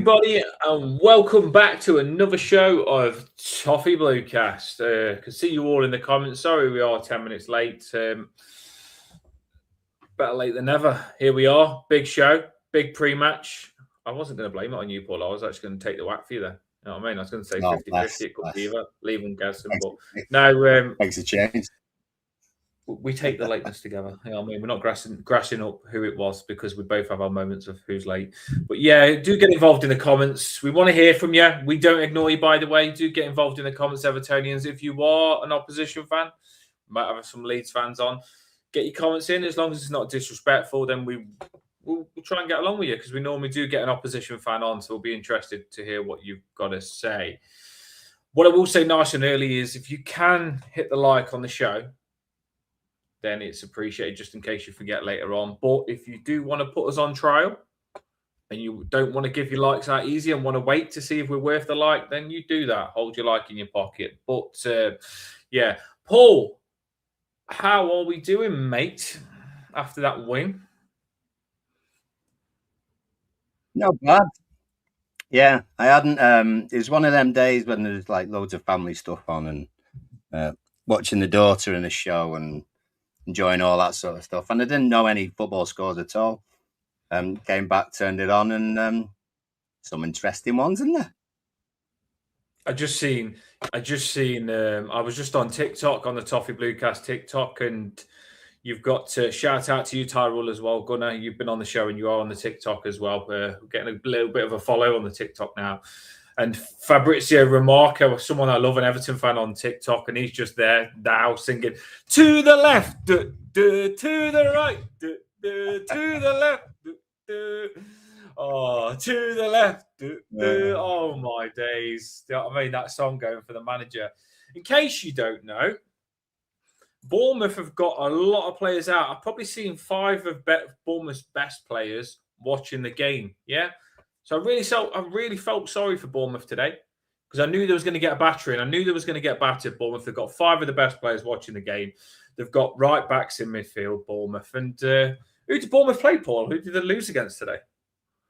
everybody, and welcome back to another show of Toffee Bluecast. Can see you all in the comments. Sorry, we are 10 minutes late. Better late than never. Here we are. Big show, big pre-match. I wasn't going to blame it on you, Paul. I was actually going to take the whack for you there. You know what I mean? I was going to say 50-50. It could be either. Leave and Gaston. But no, makes a change. We take the lateness together. You know what I mean? We're not grassing up who it was because we both have our moments of who's late. But yeah, do get involved in the comments. We want to hear from you. We don't ignore you, by the way. Do get involved in the comments, Evertonians. If you are an opposition fan, we might have some Leeds fans on. Get your comments in. As long as it's not disrespectful, then we'll try and get along with you because we normally do get an opposition fan on. So we'll be interested to hear what you've got to say. What I will say nice and early is if you can hit the like on the show, then it's appreciated just in case you forget later on. But if you do want to put us on trial and you don't want to give your likes out easy and want to wait to see if we're worth the like, then you do that. Hold your like in your pocket. But yeah, Paul, how are we doing, mate, after that win? Not bad. Yeah, I hadn't. It was one of them days when there's like loads of family stuff on and watching the daughter in the show and enjoying all that sort of stuff. And I didn't know any football scores at all. Came back, turned it on, and some interesting ones in there. I was just on TikTok, on the Toffee Bluecast TikTok, and you've got to shout out to you, Tyrell, as well. Gunnar, you've been on the show and you are on the TikTok as well. We're getting a little bit of a follow on the TikTok now. And Fabrizio Remarco, someone I love, an Everton fan on TikTok, and he's just there now singing, to the left, to the right, to the left, oh, to the left. Oh, my days. You know what I mean? That song going for the manager. In case you don't know, Bournemouth have got a lot of players out. I've probably seen 5 of Bournemouth's best players watching the game. Yeah. So I really felt sorry for Bournemouth today because I knew there was going to get a battering. I knew there was going to get battered. Bournemouth. They've got 5 of the best players watching the game. They've got right backs in midfield, Bournemouth. And who did Bournemouth play, Paul? Who did they lose against today?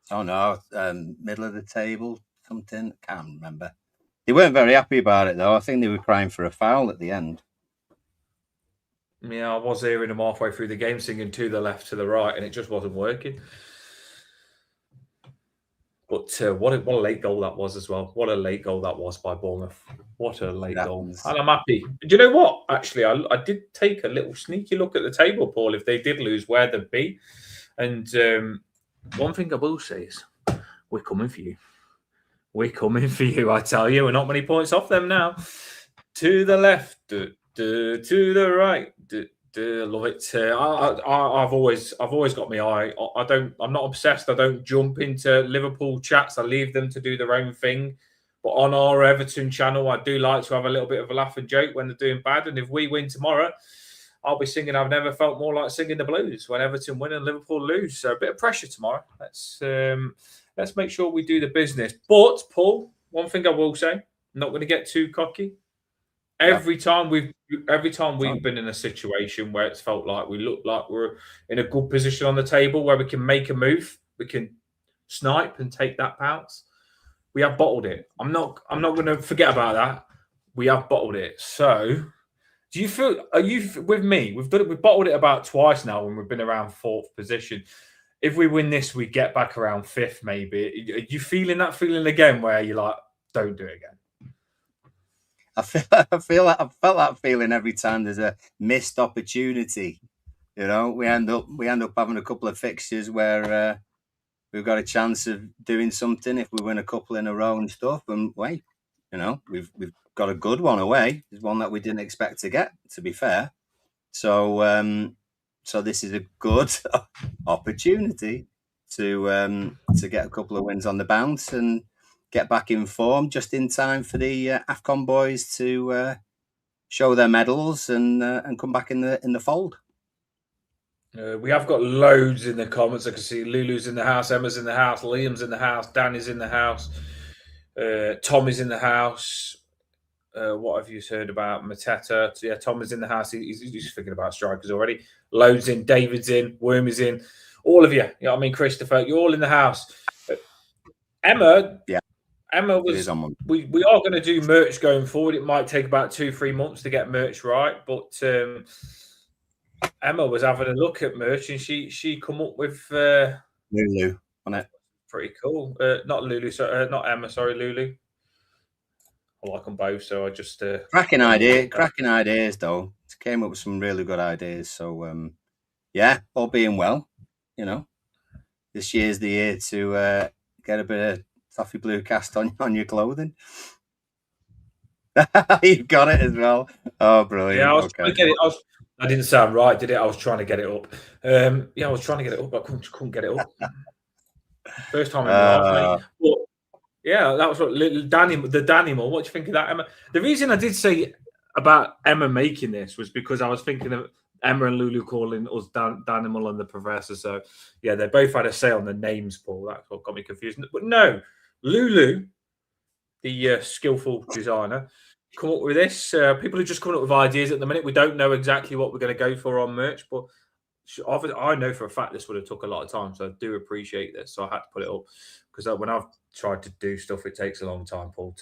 Oh, no. Middle of the table, something. Can't remember. They weren't very happy about it, though. I think they were crying for a foul at the end. Yeah, I was hearing them halfway through the game singing to the left, to the right, and it just wasn't working. But what a late goal that was as well. What a late goal that was by Bournemouth. What a late goal. And I'm happy. Do you know what? Actually, I did take a little sneaky look at the table, Paul, if they did lose, where they'd be. And one thing I will say is we're coming for you. We're coming for you, I tell you. We're not many points off them now. To the left, to the right. Love it. I've always got my eye. I'm not obsessed. I don't jump into Liverpool chats. I leave them to do their own thing. But on our Everton channel, I do like to have a little bit of a laugh and joke when they're doing bad. And if we win tomorrow, I'll be singing I've never felt more like singing the blues when Everton win and Liverpool lose. So a bit of pressure tomorrow. Let's make sure we do the business. But Paul, one thing I will say, I'm not going to get too cocky. Every time we've been in a situation where it's felt like we look like we're in a good position on the table where we can make a move, we can snipe and take that pounce, we have bottled it. I'm not going to forget about that. We have bottled it. So, do you feel? Are you with me? We've bottled it about twice now when we've been around 4th position. If we win this, we get back around 5th. Maybe. Are you feeling that feeling again where you're like, don't do it again? I felt that feeling every time there's a missed opportunity. You know, we end up having a couple of fixtures where we've got a chance of doing something if we win a couple in a row and stuff. And wait, you know, we've got a good one away. It's one that we didn't expect to get, to be fair. So this is a good opportunity to get a couple of wins on the bounce and get back in form just in time for the AFCON boys to show their medals and come back in the fold. We have got loads in the comments. I can see Lulu's in the house, Emma's in the house, Liam's in the house, Danny's in the house, Tom is in the house. What have you heard about Mateta? Yeah, Tom is in the house. He's thinking about strikers already. Loads in, David's in, Worm is in. All of you. You know what I mean? Christopher, you're all in the house. Emma, Yeah, Emma it is was. on Monday. We are going to do merch going forward. It might take about 2-3 months to get merch right, but Emma was having a look at merch and she come up with Lulu on it. pretty cool. Not Lulu, not Emma. Sorry, Lulu. I like them both, so I just Cracking went with idea, it. cracking ideas though. Came up with some really good ideas. So yeah, all being well, this year's the year to get a bit of toffee blue cast on your clothing. You've got it as well. Oh, brilliant. Yeah, I was Okay. trying to get it. I didn't sound right, did it? I was trying to get it up. Yeah, I was trying to get it up, but I couldn't get it up. First time in my life, mate. But yeah, that was what little Danny, the Danny What do you think of that, Emma? The reason I did say about Emma making this was because I was thinking of Emma and Lulu calling us Danimal and the Professor. So yeah, they both had a say on the names, Paul. That's what got me confused. But no, Lulu, the skillful designer, come up with this. People are just coming up with ideas at the minute. We don't know exactly what we're going to go for on merch, but I know for a fact this would have took a lot of time. So I do appreciate this. So I had to put it up because when I've tried to do stuff, it takes a long time, Paul.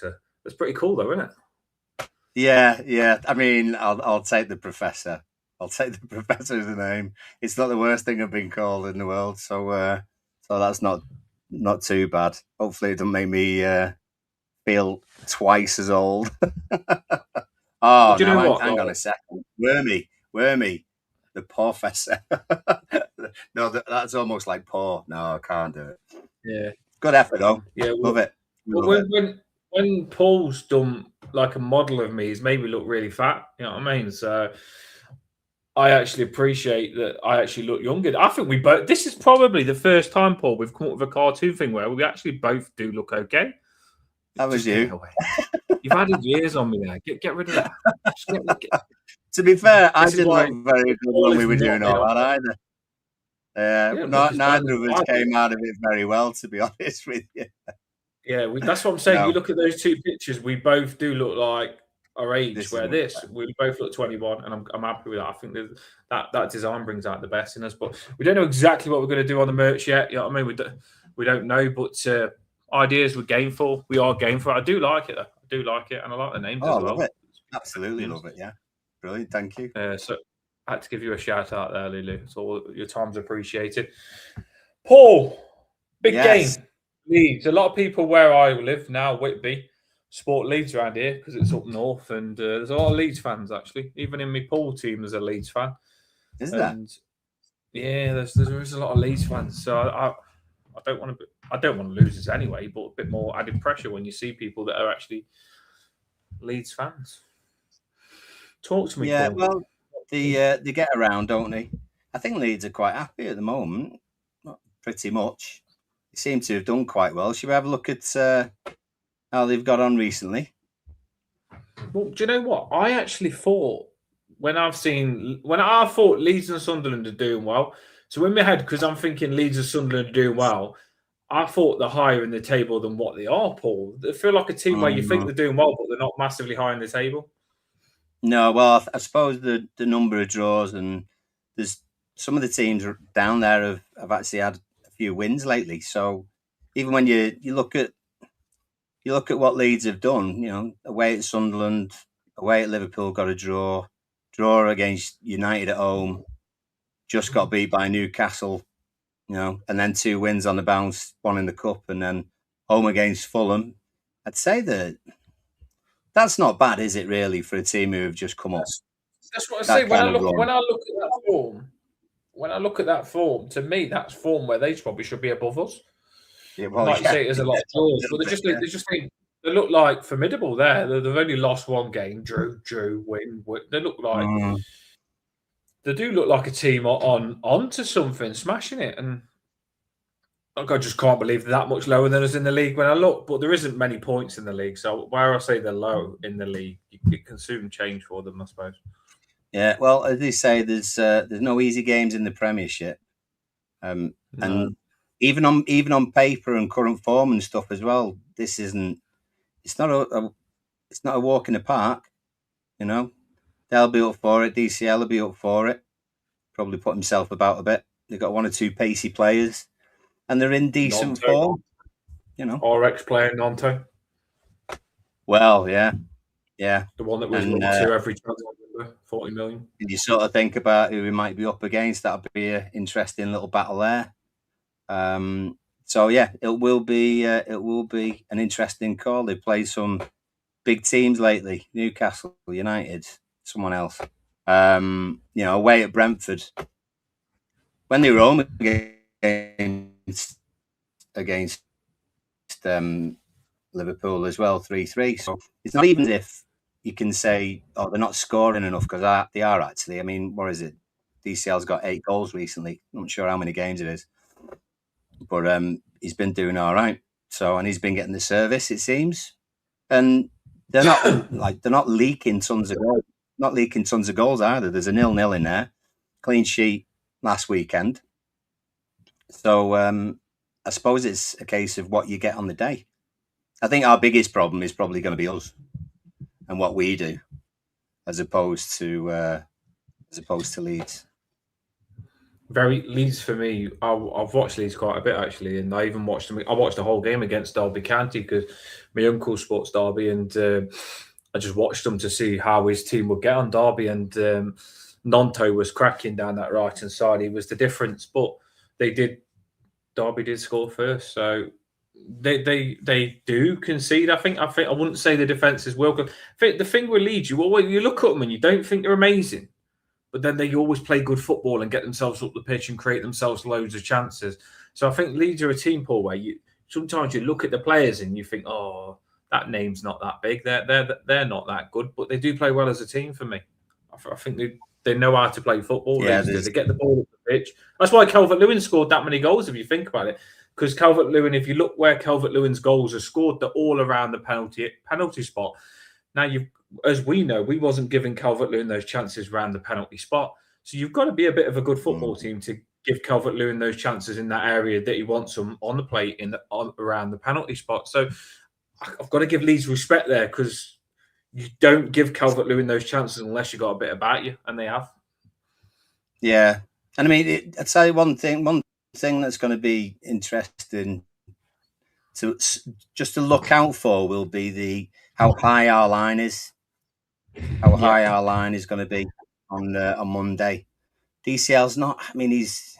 It's pretty cool, though, isn't it? Yeah. I mean, I'll take the Professor. I'll take the Professor as a name. It's not the worst thing I've been called in the world, so that's not too bad. Hopefully, it doesn't make me feel twice as old. Oh, Do you know what? hang on a second. Wormy, the Professor. No, that's almost like poor. No, I can't do it. Yeah, good effort though. Yeah, love it. Well, when Paul's done like a model of me, he's made me look really fat. You know what I mean? So I actually appreciate that. I actually look younger. I think we both. This is probably the first time, Paul, we've come up with a cartoon thing where we actually both do look okay. That was you. You've added years on me there. Get rid of that. To be fair, I didn't look very good when we were doing all that either. Neither of us came out of it very well, to be honest with you. Yeah, that's what I'm saying. You look at those two pictures, we both do look like our age. We both look 21, and I'm happy with that. I think that design brings out the best in us, but we don't know exactly what we're going to do on the merch yet. You know what I mean? We don't know, but ideas we're game for. We are game for it. I do like it. I do like it, and I like the names as well. I love it. Absolutely love it. Yeah, brilliant. Thank you. So I had to give you a shout out there, Lulu. So your time's appreciated. Paul, big game. Leeds. A lot of people where I live now, Whitby, support Leeds around here because it's up north, and there's a lot of Leeds fans actually. Even in my Paul team, there's a Leeds fan. Is there? Yeah, there is a lot of Leeds fans. So I don't want to lose this anyway, but a bit more added pressure when you see people that are actually Leeds fans. Talk to me. Yeah, Paul. well, they get around, don't they? I think Leeds are quite happy at the moment. Pretty much. They seem to have done quite well. Should we have a look at how they've got on recently? Well, do you know what? I actually thought when I thought Leeds and Sunderland are doing well. So in my head, because I'm thinking Leeds and Sunderland are doing well, I thought they're higher in the table than what they are, Paul. They feel like a team where you think they're doing well, but they're not massively high in the table. No, well, I suppose the number of draws, and there's some of the teams down there have actually had a few wins lately. So even when you look at what Leeds have done, away at Sunderland, away at Liverpool, got a draw against United at home, just got beat by Newcastle, and then 2 wins on the bounce, 1 in the cup, and then home against Fulham. I'd say that's not bad, is it, really, for a team who have just come up? That's what I say. When I look at that form, to me, that's form where they probably should be above us. Yeah, well, like you say, there's a lot of draws, but they look like formidable there. They've only lost 1 game, drew, win. They look like they do look like a team on to something, smashing it. And I just can't believe they're that much lower than us in the league when I look. But there isn't many points in the league, so where I say they're low in the league, it can soon change for them, I suppose. Yeah, well, as they say, there's no easy games in the Premiership, and even on paper and current form and stuff as well, this isn't. It's not a walk in the park, They'll be up for it. DCL will be up for it. Probably put himself about a bit. They've got 1 or 2 pacey players, and they're in decent form. you know. RX playing Nanto. Well, yeah. The one that was And looked to every transfer window, 40 million. you sort of think about who we might be up against. That'll be an interesting little battle there. So yeah, it will be an interesting call. They've played some big teams lately: Newcastle United, someone else. Away at Brentford. When they were home against Liverpool as well, 3-3. So it's not even as if you can say, oh, they're not scoring enough, because they are actually. I mean, what is it? DCL's got 8 goals recently. I'm not sure how many games it is, but he's been doing all right. So, and he's been getting the service, it seems. And they're not they're not leaking tons of goals either. There's a 0-0 in there, clean sheet last weekend. So I suppose it's a case of what you get on the day. I think our biggest problem is probably going to be us and what we do, as opposed to Leeds. Very Leeds for me. I've watched Leeds quite a bit actually, and I even watched them. I watched the whole game against Derby County because my uncle sports Derby, and I just watched them to see how his team would get on Derby. And Nonto was cracking down that right hand side. He was the difference, but Derby did score first, so they do concede. I think I wouldn't say the defense is well good. I think the thing with Leeds, you look at them and you don't think they're amazing. But then they always play good football and get themselves up the pitch and create themselves loads of chances. So I think Leeds are a team, Paul, where sometimes you look at the players and you think, oh, that name's not that big. They're not that good, but they do play well as a team for me. I think they know how to play football. Yeah, they get the ball up the pitch. That's why Calvert-Lewin scored that many goals, if you think about it. Because Calvert-Lewin, if you look where Calvert-Lewin's goals are scored, they're all around the penalty spot. Now, as we know, we wasn't giving Calvert-Lewin those chances around the penalty spot. So you've got to be a bit of a good football team to give Calvert-Lewin those chances in that area that he wants them on the plate around the penalty spot. So I've got to give Leeds respect there, because you don't give Calvert-Lewin those chances unless you've got a bit about you, and they have. Yeah. And I mean, I'd say one thing that's going to be interesting just to look out for will be how high our line is. How high our line is going to be on Monday. DCL's not. I mean, he's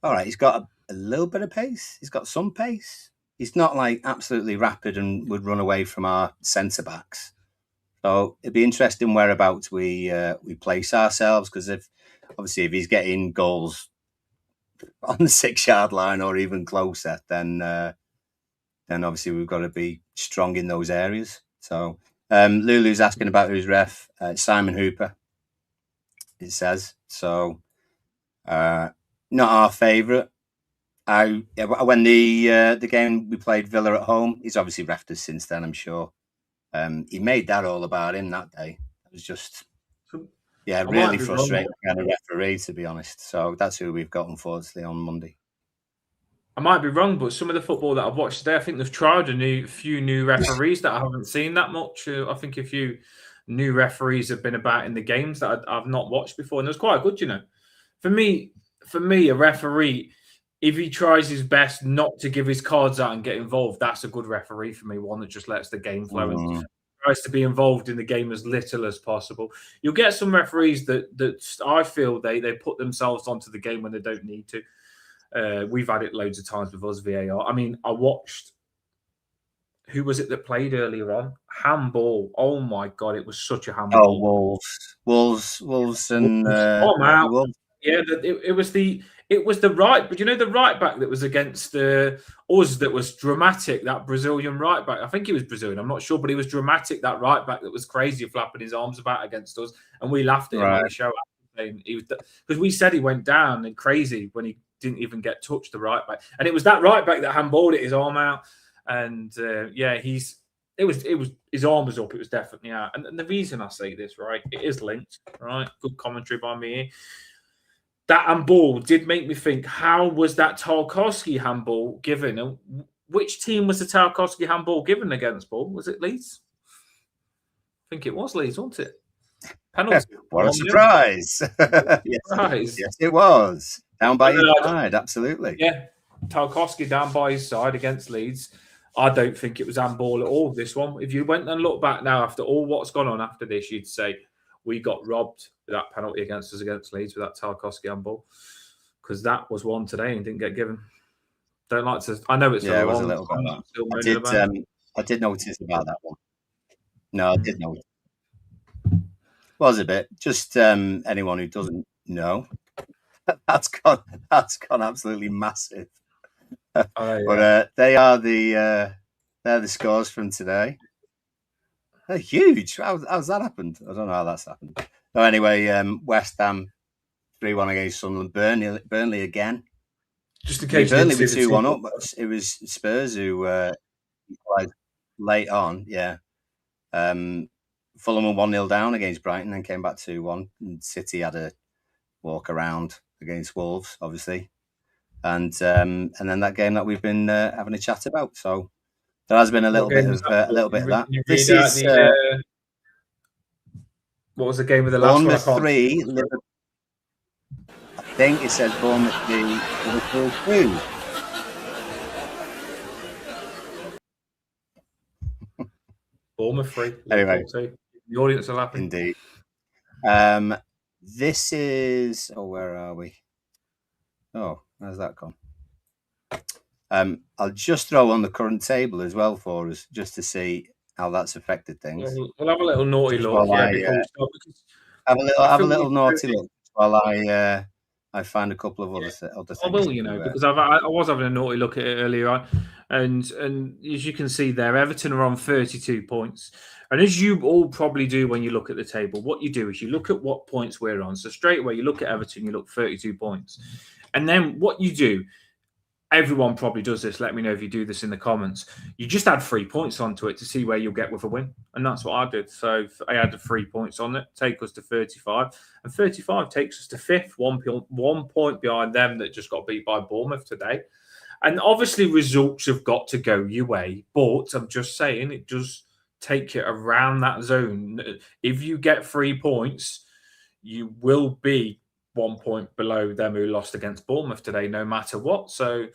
all right. He's got a little bit of pace. He's got some pace. He's not like absolutely rapid and would run away from our centre backs. So it'd be interesting whereabouts we place ourselves, because if he's getting goals on the 6-yard line or even closer, then obviously we've got to be strong in those areas. So Lulu's asking about who's ref. Simon Hooper, it says. So not our favourite. When the game we played Villa at home, he's obviously refed us since then, I'm sure. He made that all about him that day. It was just, really frustrating kind of referee, to be honest. So that's who we've got, unfortunately, on Monday. I might be wrong, but some of the football that I've watched today, I think they've tried a few new referees that I haven't seen that much. I think a few new referees have been about in the games that I've not watched before, and it was quite good, For me, a referee, if he tries his best not to give his cards out and get involved, that's a good referee for me. One that just lets the game flow and tries to be involved in the game as little as possible. You'll get some referees that I feel they put themselves onto the game when they don't need to. We've had it loads of times with us, VAR. I mean, I watched, who was it that played earlier on? Handball. Oh my God, it was such a handball. Oh, Wolves and Wolves. Yeah, it was the right, but the right back that was against us that was dramatic, that Brazilian right back. I think he was Brazilian, I'm not sure, but he was dramatic, that right back that was crazy flapping his arms about against us, and we laughed at him on the show. Because we said he went down and crazy when he didn't even get touched, the right back, and it was that right back that handballed it, his arm out, and it was his arm was up, it was definitely out. And the reason I say this, right, it is linked, right? Good commentary by me. That handball did make me think, how was that Tarkowski handball given? And which team was the Tarkowski handball given against, Paul? Was it Leeds? I think it was Leeds, wasn't it? Penalty. What a surprise. Surprise. Yes, it was. Down by your side, absolutely. Yeah. Tarkowski down by his side against Leeds. I don't think it was handball at all, this one. If you went and looked back now after all what's gone on after this, you'd say we got robbed with that penalty against us against Leeds with that Tarkowski handball. Because that was one today and didn't get given. Don't like to. I know it's yeah, a it was a long little bit. time. I did notice about that one. No, I did notice. Was a bit. Just anyone who doesn't know, that's gone absolutely massive. Oh, yeah. But they're the scores from today. They're huge. How's that happened? I don't know how that's happened. So anyway, West Ham 3-1 against Sunderland. Burnley again. Just in case Burnley were 2-1 up, but it was Spurs who played late on. Yeah. Fulham were 1-0 down against Brighton and came back 2-1. And City had a walk around against Wolves, obviously. And then that game that we've been having a chat about. So there has been a little bit of that. This is what was the game of the last one? Bournemouth 3. I think it says Bournemouth 3, Liverpool 2. Bournemouth 3. Anyway, 2. The audience are laughing. Indeed. This is. Oh, where are we? Oh, where's that gone? I'll just throw on the current table as well for us, just to see how that's affected things. We'll have a little naughty look. Have a little naughty look while I find a couple of other things. I will, because I was having a naughty look at it earlier on, and as you can see there, Everton are on 32 points. And as you all probably do when you look at the table, what you do is you look at what points we're on. So straight away, you look at Everton, you look 32 points. And then what you do, everyone probably does this. Let me know if you do this in the comments. You just add 3 points onto it to see where you'll get with a win. And that's what I did. So I added 3 points on it, take us to 35. And 35 takes us to 5th, 1 point behind them that just got beat by Bournemouth today. And obviously results have got to go your way. But I'm just saying, it does take you around that zone. If you get 3 points, you will be 1 point below them who lost against Bournemouth today, no matter what. So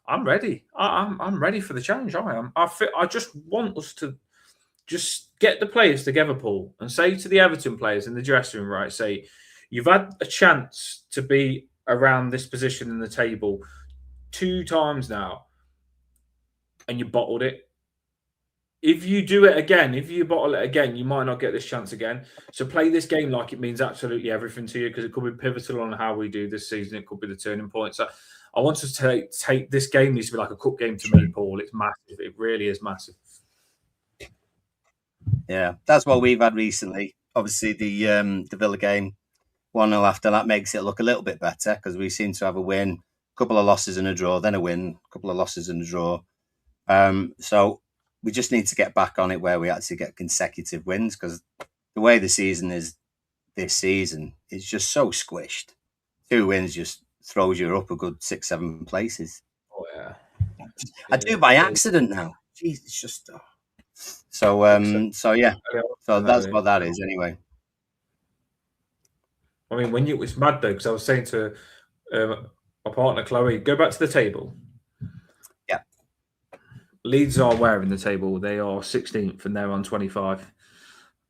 I'm ready. I'm ready for the challenge. I am. I just want us to just get the players together, Paul, and say to the Everton players in the dressing room, right, say, you've had a chance to be around this position in the table 2 times now, and you bottled it. If you do it again, if you bottle it again, you might not get this chance again. So play this game like it means absolutely everything to you, because it could be pivotal on how we do this season. It could be the turning point. So I want us to take this game needs to be like a cup game to me, Paul. It's massive. It really is massive. Yeah, that's what we've had recently. Obviously, the Villa game 1-0 after that makes it look a little bit better, because we seem to have a win, a couple of losses and a draw, then a win, a couple of losses and a draw. So we just need to get back on it where we actually get consecutive wins, because the way the season is this season, it's just so squished. 2 wins just throws you up a good 6-7 places. Oh, yeah. I do it by accident now. Jeez, it's just... So yeah. So that's what that is anyway. I mean, when it's mad though, because I was saying to my partner Chloe, go back to the table. Yeah. Leeds are where in the table? They are 16th and they're on 25.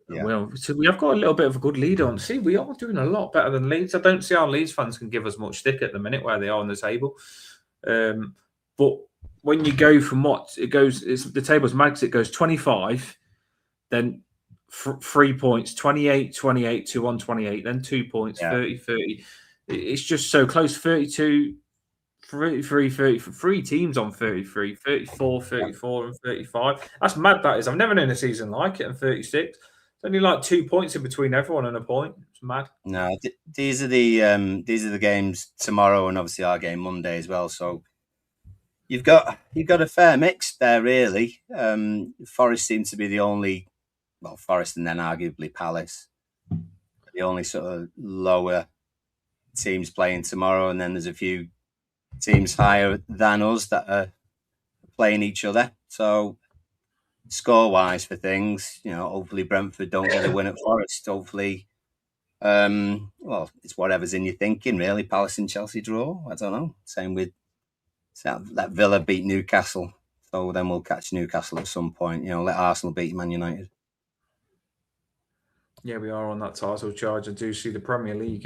Yeah. Well, so we have got a little bit of a good lead on. See, we are doing a lot better than Leeds. I don't see how Leeds fans can give us much stick at the minute where they are on the table. But when you go from the table's max, it goes 25, then 3 points, 28, 28, 2 on 28, then 2 points, 30, 30. It's just so close. 32, 33, 30, 3 teams on 33, 34, 34, and 35. That's mad, that is. I've never known a season like it. And 36. It's only like 2 points in between everyone and a point. It's mad. No, these are the games tomorrow, and obviously our game Monday as well. So you've got a fair mix there, really. Forest seems to be the only, well, Forest and then arguably Palace, the only sort of lower teams playing tomorrow, and then there's a few teams higher than us that are playing each other. So score-wise for things, hopefully Brentford don't get a win at Forest. Hopefully, well, it's whatever's in your thinking, really. Palace and Chelsea draw. I don't know. Same with So let Villa beat Newcastle. So then we'll catch Newcastle at some point. Let Arsenal beat Man United. Yeah, we are on that title charge. I do see the Premier League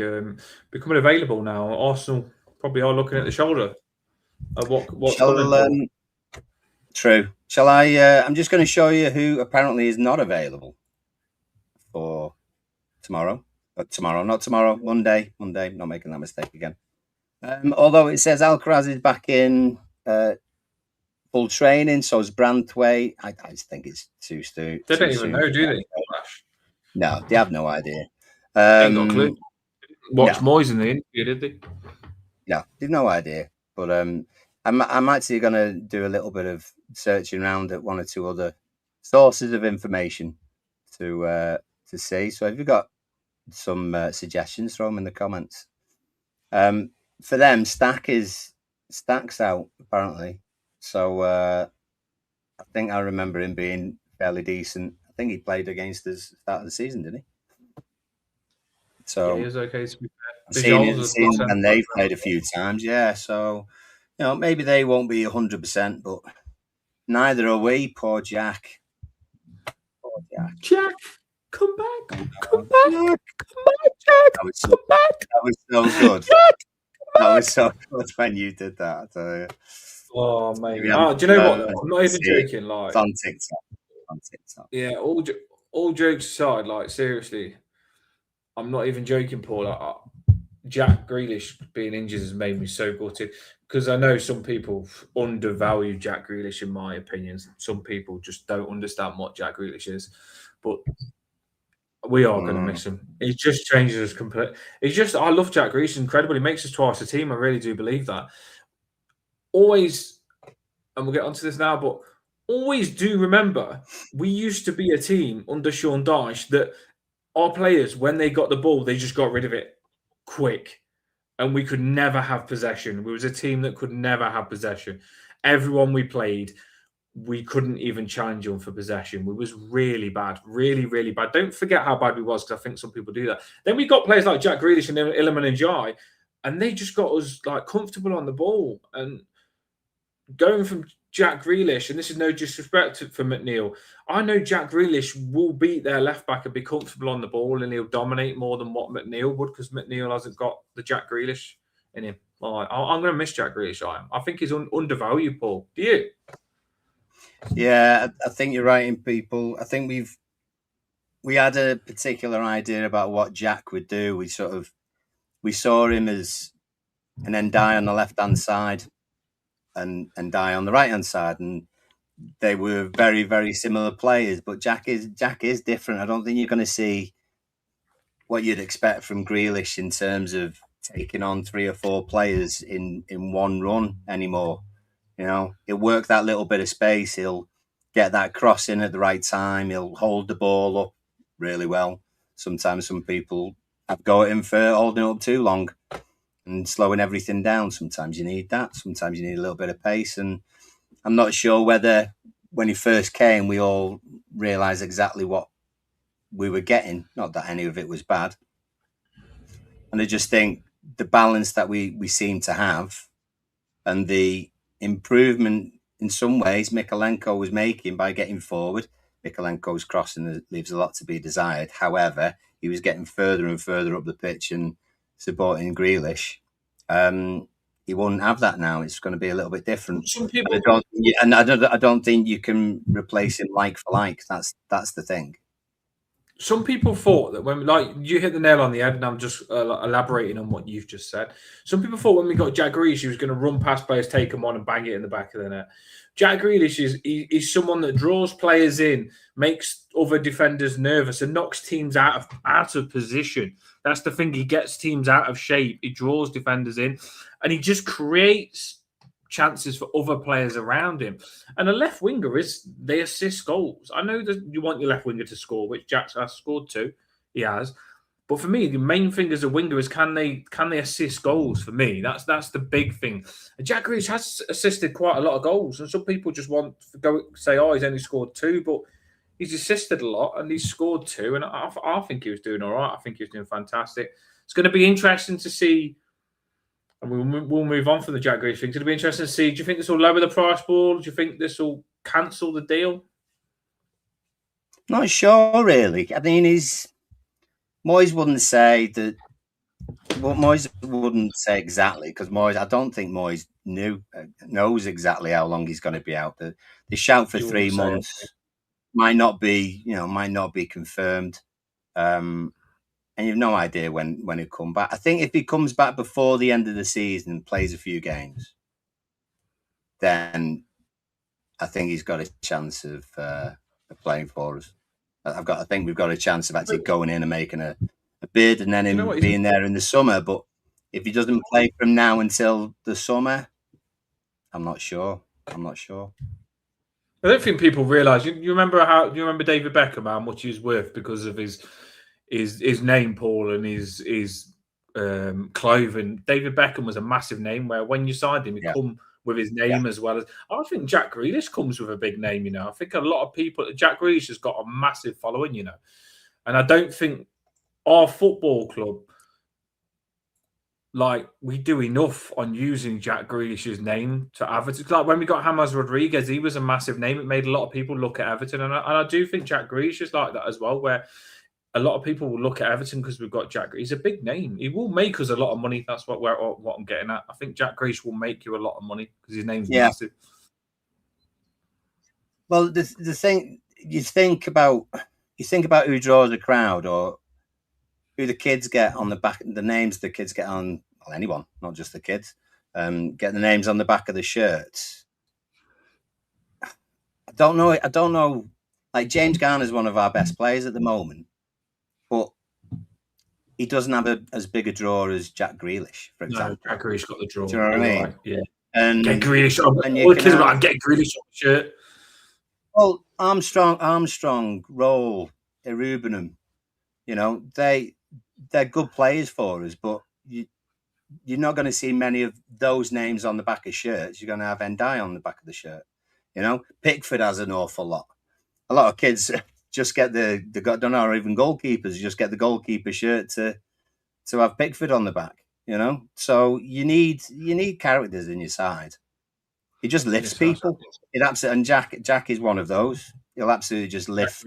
becoming available now. Arsenal probably are looking at the shoulder of what's coming for. True. Shall I? I'm just going to show you who apparently is not available for tomorrow. But tomorrow, not tomorrow. Monday. Not making that mistake again. Although it says Alcaraz is back in full training, so is Branthwaite. I just think it's too soon. They don't even know, do they? No, they have no idea. Ain't got a clue. Watched Moyes in the interview, did they? No, they've no idea. But I'm actually going to do a little bit of searching around at one or two other sources of information to see. So if you've got some suggestions, throw them in the comments. For them, Stack's out apparently. So I think I remember him being fairly decent. I think he played against us at the start of the season, didn't he? So yeah, he was okay to be fair. Seen and they've played a few times, yeah. So maybe they won't be 100%, but neither are we. Poor Jack. Jack, come back! Come back! Come back, Jack! That was so good. Jack, that was so good when you did that. I tell you. Oh mate! Do you know what? I'm not even joking. Like it's on TikTok. Yeah, all jokes aside, like seriously, I'm not even joking, Paul. Jack Grealish being injured has made me so gutted because I know some people undervalue Jack Grealish, in my opinion. Some people just don't understand what Jack Grealish is, but we are going to miss him. He just changes us completely. I love Jack Grealish. He's incredible. He makes us twice a team. I really do believe that. Always, and we'll get onto this now, but always do remember we used to be a team under Sean Dyche that our players, when they got the ball, they just got rid of it quick. And we could never have possession. We was a team that could never have possession. Everyone we played, we couldn't even challenge them for possession. We was really bad, really, really bad. Don't forget how bad we was, because I think some people do that. Then we got players like Jack Grealish and Iliman Ndiaye, and they just got us like comfortable on the ball. And going from Jack Grealish, and this is no disrespect for McNeil, I know Jack Grealish will beat their left back and be comfortable on the ball, and he'll dominate more than what McNeil would, because McNeil hasn't got the Jack Grealish in him. I'm going to miss Jack Grealish. I think he's undervalued, Paul. Do you? Yeah, I think you're right in people. I think we had a particular idea about what Jack would do. We saw him as an Ndiaye on the left hand side and Ndiaye on the right hand side, and they were very, very similar players. But Jack is different. I don't think you're going to see what you'd expect from Grealish in terms of taking on 3 or 4 players in one run anymore. He'll work that little bit of space. He'll get that cross in at the right time. He'll hold the ball up really well. Sometimes some people have go at him for holding it up too long and slowing everything down. Sometimes you need that. Sometimes you need a little bit of pace. And I'm not sure whether when he first came, we all realised exactly what we were getting. Not that any of it was bad. And I just think the balance that we seem to have and the improvement in some ways Mykolenko was making by getting forward. Mykolenko's crossing leaves a lot to be desired. However, he was getting further and further up the pitch and supporting Grealish. He won't have that now. It's going to be a little bit different. Some people, I don't think you can replace him like for like. That's the thing. Some people thought that when, like, you hit the nail on the head, and I'm just elaborating on what you've just said. Some people thought when we got Jack Grealish, he was going to run past players, take them on, and bang it in the back of the net. Jack Grealish is someone that draws players in, makes other defenders nervous, and knocks teams out of position. That's the thing. He gets teams out of shape. He draws defenders in, and he just creates chances for other players around him. And a left winger they assist goals. I know that you want your left winger to score, which Jack has scored too. He has. But for me, the main thing as a winger is can they assist goals? For me, that's the big thing. And Jack Grealish has assisted quite a lot of goals, and some people just want to go say, "Oh, he's only scored 2," but he's assisted a lot and he's scored 2. And I think he was doing all right. I think he was doing fantastic. It's going to be interesting to see And we'll move on from the Jack Grealish thing. It'll be interesting to see. Do you think this will lower the price, Paul? Do you think this will cancel the deal? Not sure, really. I mean, Moyes wouldn't say that. Well, Moyes wouldn't say exactly, because I don't think Moyes knows exactly how long he's going to be out. The shout for 3 months might not be confirmed, and you've no idea when he'll come back. I think if he comes back before the end of the season and plays a few games, then I think he's got a chance of playing for us. I think we've got a chance of actually going in and making a bid, and then him being there in the summer. But if he doesn't play from now until the summer, I'm not sure. I don't think people realise. You remember David Beckham, how much he was worth because of his name, Paul, and his clothing. David Beckham was a massive name. Where when you signed him, he come with his name as well as. I think Jack Grealish comes with a big name. You know, I think a lot of people. Jack Grealish has got a massive following. You know, and I don't think our football club, like, we do enough on using Jack Grealish's name to advertise. Like when we got James Rodriguez, he was a massive name. It made a lot of people look at Everton, and I do think Jack Grealish is like that as well, where a lot of people will look at Everton because we've got Jack. He's a big name. He will make us a lot of money. That's what I'm getting at. I think Jack Grealish will make you a lot of money because his name's massive. Well, the thing you think about who draws a crowd, or who the kids get on the back, the names the kids get on, well, anyone, not just the kids, get the names on the back of the shirts. I don't know. Like, James Garner's one of our best players at the moment, but he doesn't have as big a draw as Jack Grealish, for example. No, Jack Grealish got the draw. Do you know what I mean? Right. Yeah. And get Grealish on. And all the kids are like, get Grealish on the shirt. Well, Armstrong, Roll, Erubenham, you know, they're good players for us, but you're not going to see many of those names on the back of shirts. You're going to have Ndai on the back of the shirt. You know, Pickford has an awful lot. A lot of kids just get don't know, or even goalkeepers just get the goalkeeper shirt to have Pickford on the back. You know, so you need characters in your side. He just lifts people. And Jack is one of those. He'll absolutely just lift.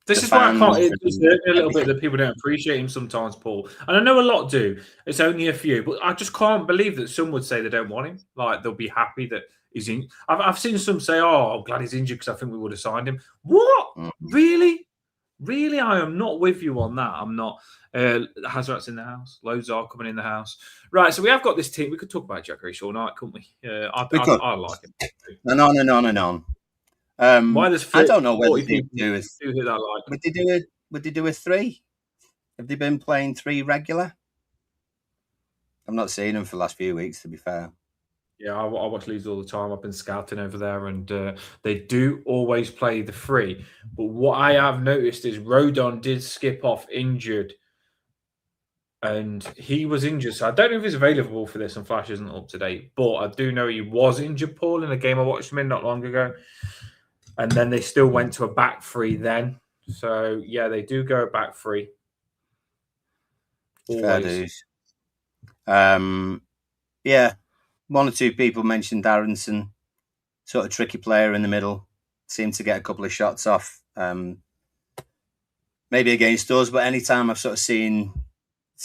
This is why I can't. It's a little bit that people don't appreciate him sometimes, Paul. And I know a lot do. It's only a few, but I just can't believe that some would say they don't want him. Like, they'll be happy that he's in. I've seen some say, "Oh, I'm glad he's injured because I think we would have signed him." What? Really? I am not with you on that. I'm not. Hazard's in the house. Loads are coming in the house. Right. So we have got this team. We could talk about Jack Grealish all night, couldn't we? I like him. And on and on and on. Why there's I don't know whether they do that. Would they do a 3? Have they been playing 3 regular? I've not seen them for the last few weeks, to be fair. Yeah, I watch Leeds all the time. I've been scouting over there, and they do always play the 3. But what I have noticed is Rodon did skip off injured, and he was injured. So I don't know if he's available for this, and Flash isn't up to date. But I do know he was injured, Paul, in a game I watched him in not long ago. And then they still went to a back 3 then. So, yeah, they do go back 3. Fair dues. Yeah. 1 or 2 people mentioned Aronson, sort of tricky player in the middle. Seemed to get a couple of shots off. Maybe against us, but anytime I've sort of seen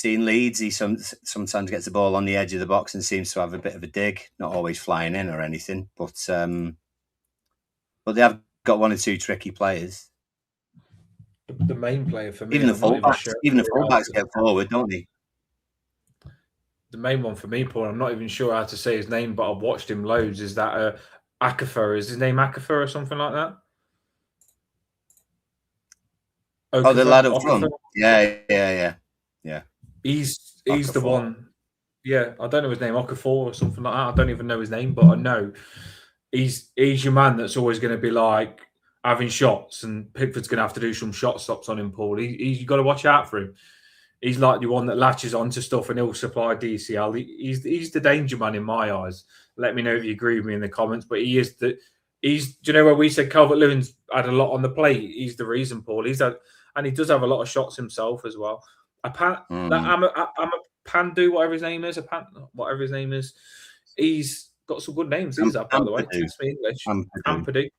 Leeds, he sometimes gets the ball on the edge of the box and seems to have a bit of a dig. Not always flying in or anything, but they have got 1 or 2 tricky players. The main player for me, even the fullbacks get forward, don't they? The main one for me, Paul, I'm not even sure how to say his name, but I've watched him loads. Is that Akafor? Is his name Akafor or something like that? Oh, the lad up front. Yeah. He's the one. Yeah, I don't know his name, Okafor or something like that. I don't even know his name, but I know he's your man that's always going to be like having shots, and Pickford's going to have to do some shot stops on him, Paul. You've got to watch out for him. He's like the one that latches onto stuff and he'll supply DCL. He's the danger man in my eyes. Let me know if you agree with me in the comments. But do you know where we said Calvert-Lewin's had a lot on the plate? He's the reason, Paul. And he does have a lot of shots himself as well. I'm Pandu, whatever his name is, whatever his name is. He's got some good names. He's that, by the way. Test me English. Ampadu.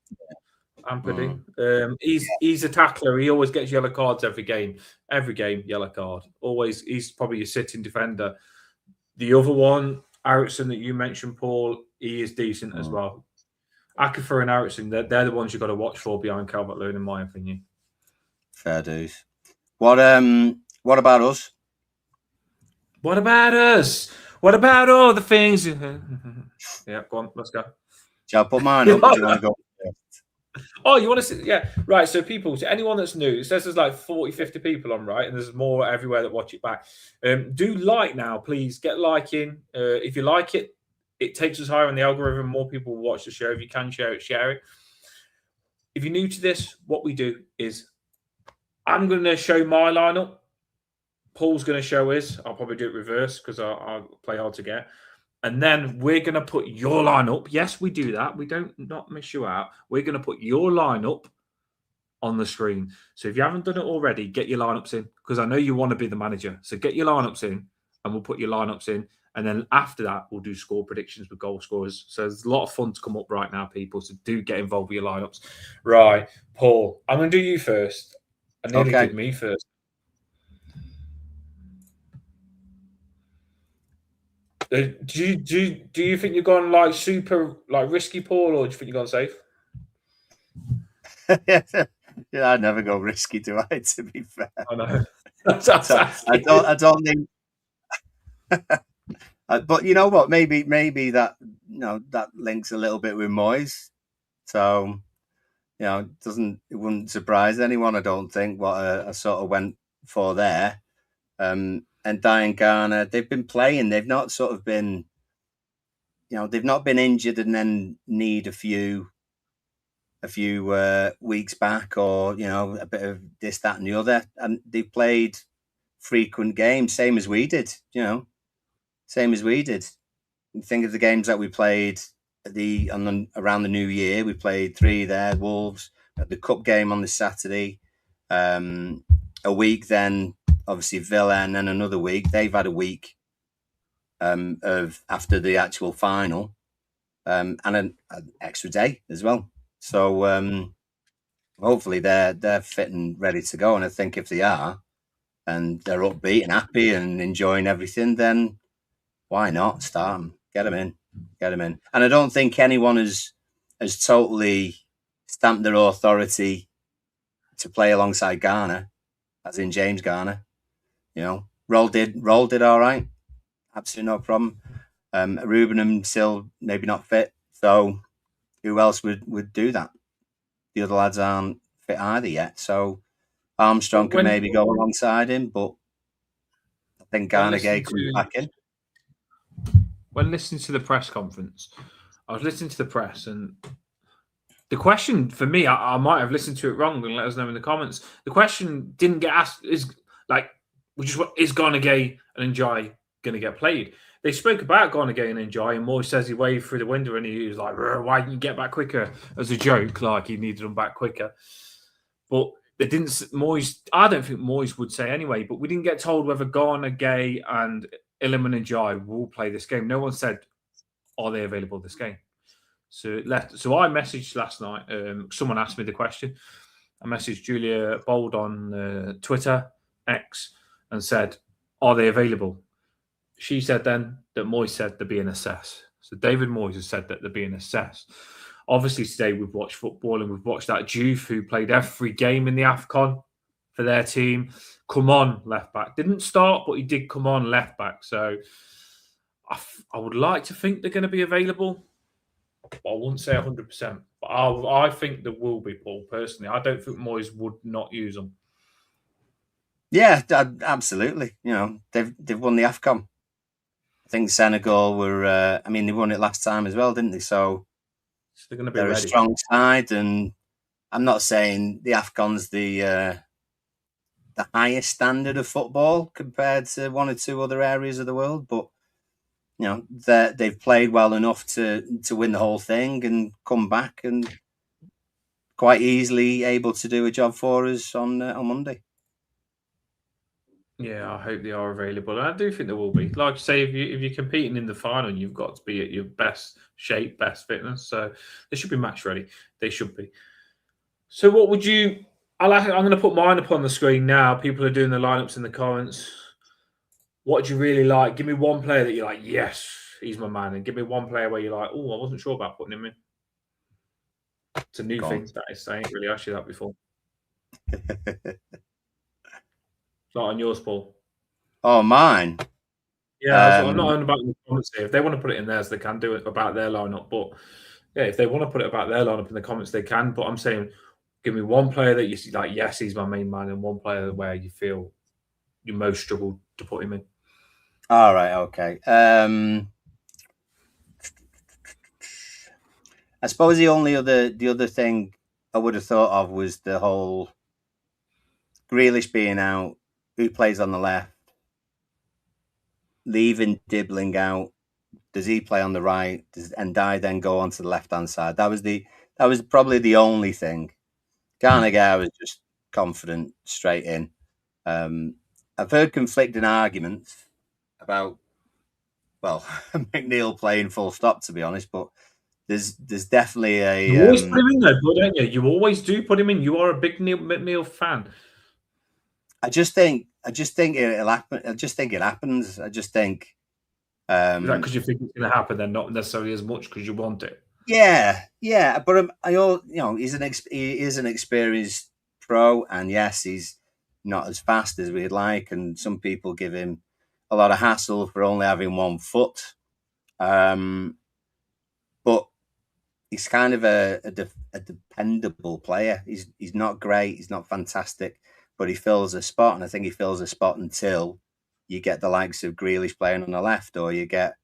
Ampadu. He's a tackler. He always gets yellow cards every game. Every game, yellow card. Always. He's probably your sitting defender. The other one, Ericsson, that you mentioned, Paul, he is decent as well. Akerfer and Ericsson, they're the ones you've got to watch for behind Calvert-Lewin, in my opinion. Fair dues. What about us? What about us? What about all the things? Yeah, go on, let's go. Shall I put mine up? Do you want to go? Oh, you want to see? Yeah, right. So people, to anyone that's new, it says there's like 40, 50 people on, right? And there's more everywhere that watch it back. Do like now, please. Get liking. If you like it, it takes us higher on the algorithm. More people will watch the show. If you can share it, share it. If you're new to this, what we do is I'm going to show my lineup. Paul's going to show his. I'll probably do it reverse because I'll play hard to get. And then we're going to put your lineup. Yes, we do that. We don't not miss you out. We're going to put your lineup on the screen. So if you haven't done it already, get your lineups in because I know you want to be the manager. So get your lineups in and we'll put your lineups in. And then after that, we'll do score predictions with goal scorers. So there's a lot of fun to come up right now, people. So do get involved with your lineups. Right, Paul, I'm going to do you first. I nearly did me first. Do you think you're going like super like risky, Paul, or do you think you're going safe? Yeah, I'd never go risky, do I? To be fair, I know. I don't think. But you know what? Maybe that that links a little bit with Moyes. So it wouldn't surprise anyone. I don't think what I sort of went for there. And Diangana, they've been playing. They've not sort of been, they've not been injured and then need a few weeks back or a bit of this, that, and the other. And they played frequent games, same as we did. Same as we did. Think of the games that we played around the New Year. We played 3 there. Wolves at the cup game on the Saturday. A week then. Obviously Villa, and then another week. They've had a week of after the actual final, and an extra day as well. So hopefully they're fit and ready to go. And I think if they are, and they're upbeat and happy and enjoying everything, then why not start them? Get them in. And I don't think anyone has totally stamped their authority to play alongside Garner, as in James Garner. Roll did all right. Absolutely no problem. Rubenham still maybe not fit. So who else would do that? The other lads aren't fit either yet. So Armstrong could maybe go alongside him, but I think Garner comes back in. When listening to the press conference, I was listening to the press and the question for me, I might have listened to it wrong and let us know in the comments. The question didn't get asked is Garnegay and Njai going to get played? They spoke about Garnegay and Njai, and Moyes says he waved through the window and he was like, why didn't you get back quicker? As a joke, like he needed them back quicker. But they didn't. Moyes, I don't think Moyes would say anyway, but we didn't get told whether Garnegay and Iliman Njai will play this game. No one said, are they available this game? So I messaged last night. Someone asked me the question. I messaged Julia Bold on Twitter, X, and said, are they available? She said then that Moyes said they're being assessed. So David Moyes has said that they're being assessed. Obviously today we've watched football and we've watched that Juve who played every game in the AFCON for their team. Come on, left back. Didn't start, but he did come on left back. So I would like to think they're going to be available. I wouldn't say 100%. But I think there will be, Paul, personally. I don't think Moyes would not use them. Yeah, absolutely. They've won the AFCON. I think Senegal were. They won it last time as well, didn't they? So they're going to be ready. A strong side, and I'm not saying the AFCON's the highest standard of football compared to one or two other areas of the world, but they've played well enough to win the whole thing and come back and quite easily able to do a job for us on Monday. Yeah, I hope they are available. And I do think they will be. Like I say, if you're competing in the final, you've got to be at your best shape, best fitness. So they should be match ready. They should be. So what would you? I'm going to put mine up on the screen now. People are doing the lineups in the comments. What do you really like? Give me one player that you're like, yes, he's my man, and give me one player where you're like, oh, I wasn't sure about putting him in. It's a new thing that is. I ain't really asked you that before. Not on yours, Paul. Oh, mine. Yeah, I'm not on about the comments here. If they want to put it in theirs, they can do it about their lineup. But yeah, if they want to put it about their lineup in the comments, they can. But I'm saying, give me one player that you see like, yes, he's my main man, and one player where you feel you most struggled to put him in. All right, okay. I suppose the other thing I would have thought of was the whole Grealish being out, who plays on the left, leaving Dibbling out. Does he play on the right? Does Ndai then go onto the left hand side? That was probably the only thing. Gallagher was just confident straight in. I've heard conflicting arguments about McNeil playing full stop, to be honest, but there's definitely a. You always put him in though, don't you? You always do put him in. You are a big McNeil fan. I just think it'll happen. I just think it happens. I just think. Is that because you think it's going to happen, then not necessarily as much because you want it? Yeah, but he is an experienced pro, and yes, he's not as fast as we'd like, and some people give him a lot of hassle for only having one foot. But he's kind of a dependable player. He's not great, he's not fantastic, but he fills a spot, and I think he fills a spot until you get the likes of Grealish playing on the left, or you get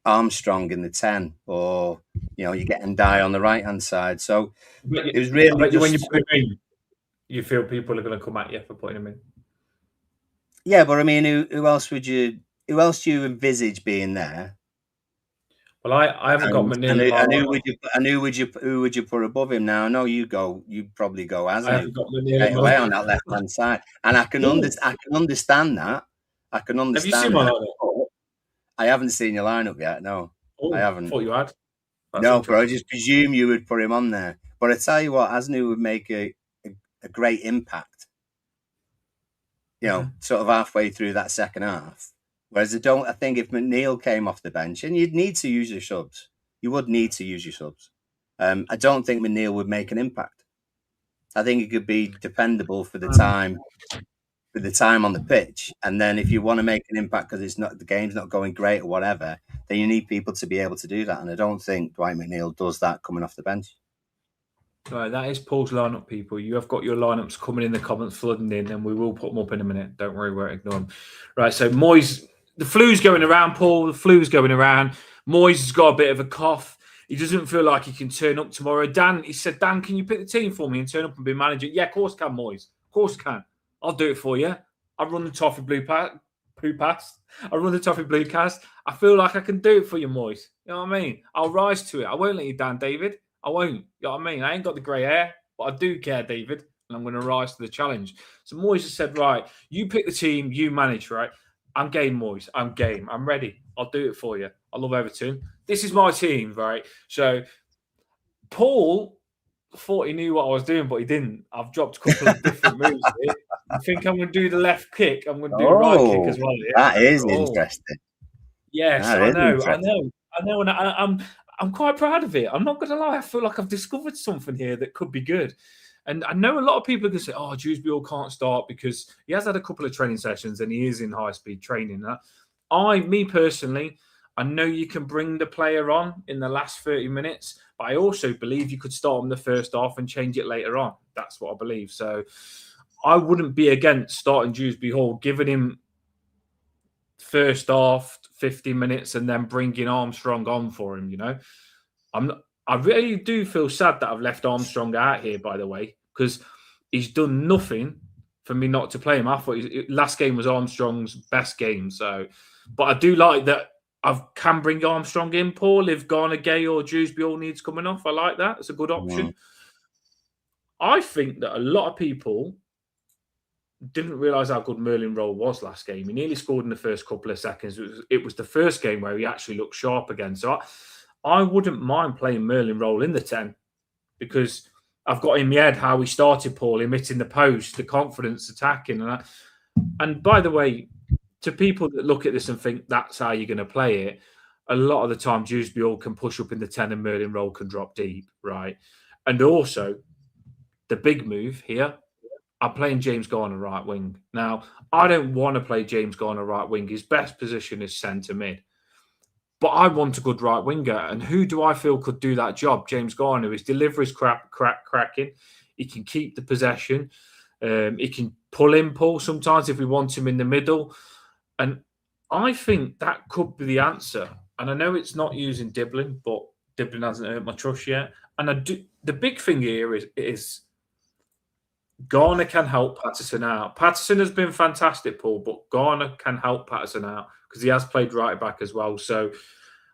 Armstrong in the 10, or you get Ndai on the right hand side. So it was really just, when you put him in, you feel people are going to come at you for putting him in. Yeah, but I mean, who else do you envisage being there? Well, I haven't got McNeil. Who would you put above him now? I know you probably go as I haven't got McNeil straight away on that left hand side, and I can understand that. I can understand. Have you seen my lineup? I haven't seen your lineup yet. No, I haven't. I thought you had. No, but I just presume you would put him on there. But I tell you what, Asnu would make a great impact. Sort of halfway through that second half. Whereas I think if McNeil came off the bench, and you'd need to use your subs, you would need to use your subs. I don't think McNeil would make an impact. I think he could be dependable for the time on the pitch. And then if you want to make an impact because the game's not going great or whatever, then you need people to be able to do that. And I don't think Dwight McNeil does that coming off the bench. Right, that is Paul's lineup, people. You have got your lineups coming in the comments, flooding in, and we will put them up in a minute. Don't worry, we won't ignore them. Right, so Moyes, the flu's going around, Paul. The flu's going around. Moyes has got a bit of a cough. He doesn't feel like he can turn up tomorrow. He said, Dan, can you pick the team for me and turn up and be manager? Yeah, of course I can, Moyes. Of course I can. I'll do it for you. I run the Toffee Blue Pass. I run the Toffee Blue Cast. I feel like I can do it for you, Moyes. You know what I mean? I'll rise to it. I won't let you down, David. I won't. You know what I mean? I ain't got the grey hair, but I do care, David, and I'm going to rise to the challenge. So Moyes has said, right, you pick the team, you manage, right? I'm game, Moyes. I'm game. I'm ready. I'll do it for you. I love Everton. This is my team, right? So Paul thought he knew what I was doing, but he didn't. I've dropped a couple of different moves here. I think I'm going to do the left kick. I'm going to do the right kick as well. Yeah? That is interesting. Yes, I know. And I'm quite proud of it. I'm not going to lie. I feel like I've discovered something here that could be good. And I know a lot of people are going to say, oh, Dewsbury can't start because he has had a couple of training sessions and he is in high-speed training. Me personally, I know you can bring the player on in the last 30 minutes, but I also believe you could start him the first half and change it later on. That's what I believe. So I wouldn't be against starting Dewsbury Hall, giving him first half, 50 minutes, and then bringing Armstrong on for him, I really do feel sad that I've left Armstrong out here, by the way, because he's done nothing for me not to play him. I thought last game was Armstrong's best game. But I do like that I can bring Armstrong in, Paul, if Garner Gay or Dewsbury all needs coming off. I like that. It's a good option. I think that a lot of people didn't realise how good Merlin Roll was last game. He nearly scored in the first couple of seconds. It was the first game where he actually looked sharp again. So I wouldn't mind playing Merlin Roll in the 10 because I've got in my head how he started, Paul, him hitting the post, the confidence attacking. And by the way, to people that look at this and think that's how you're going to play it, a lot of the time Dewsbury can push up in the 10 and Merlin Roll can drop deep, right? And also, the big move here, I'm playing James Garner right wing. Now, I don't want to play James Garner right wing. His best position is centre mid. But I want a good right winger. And who do I feel could do that job? James Garner. His delivery's cracking. He can keep the possession. He can pull sometimes if we want him in the middle. And I think that could be the answer. And I know it's not using Diblin, but Diblin hasn't earned my trust yet. And the big thing here is Garner can help Patterson out. Patterson has been fantastic, Paul, but Garner can help Patterson out because he has played right back as well. So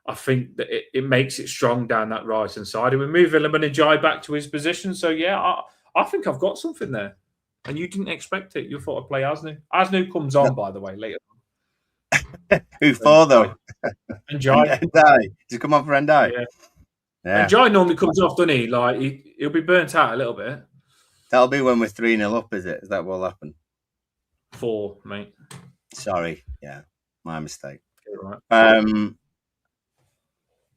I think that it makes it strong down that right hand side. And we move Illiman and Jai back to his position. So, yeah, I think I've got something there. And you didn't expect it. You thought I'd play Asnu. Asnu comes on, by the way, later. Who for, though? And Jai. Does he come on for Endai? Yeah. And Jai normally comes off, doesn't he? Like, he'll be burnt out a little bit. That'll be when we're 3-0 up, is it? Is that what'll happen? 4, mate. Sorry. Yeah, my mistake. Right.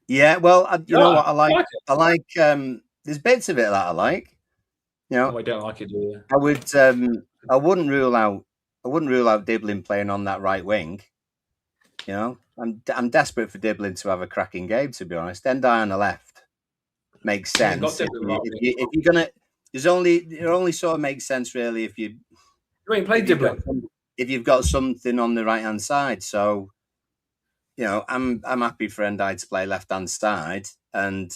Yeah, well, you know what? I like there's bits of it that I like. You know, I don't like it, do you? I wouldn't rule out Diblin playing on that right wing. You know, I'm desperate for Diblin to have a cracking game, to be honest. Endai on the left makes sense. If you're gonna, it only sort of makes sense really if you ain't played Diblin. If you've got something on the right hand side. So, you know, I'm happy for Endai to play left hand side and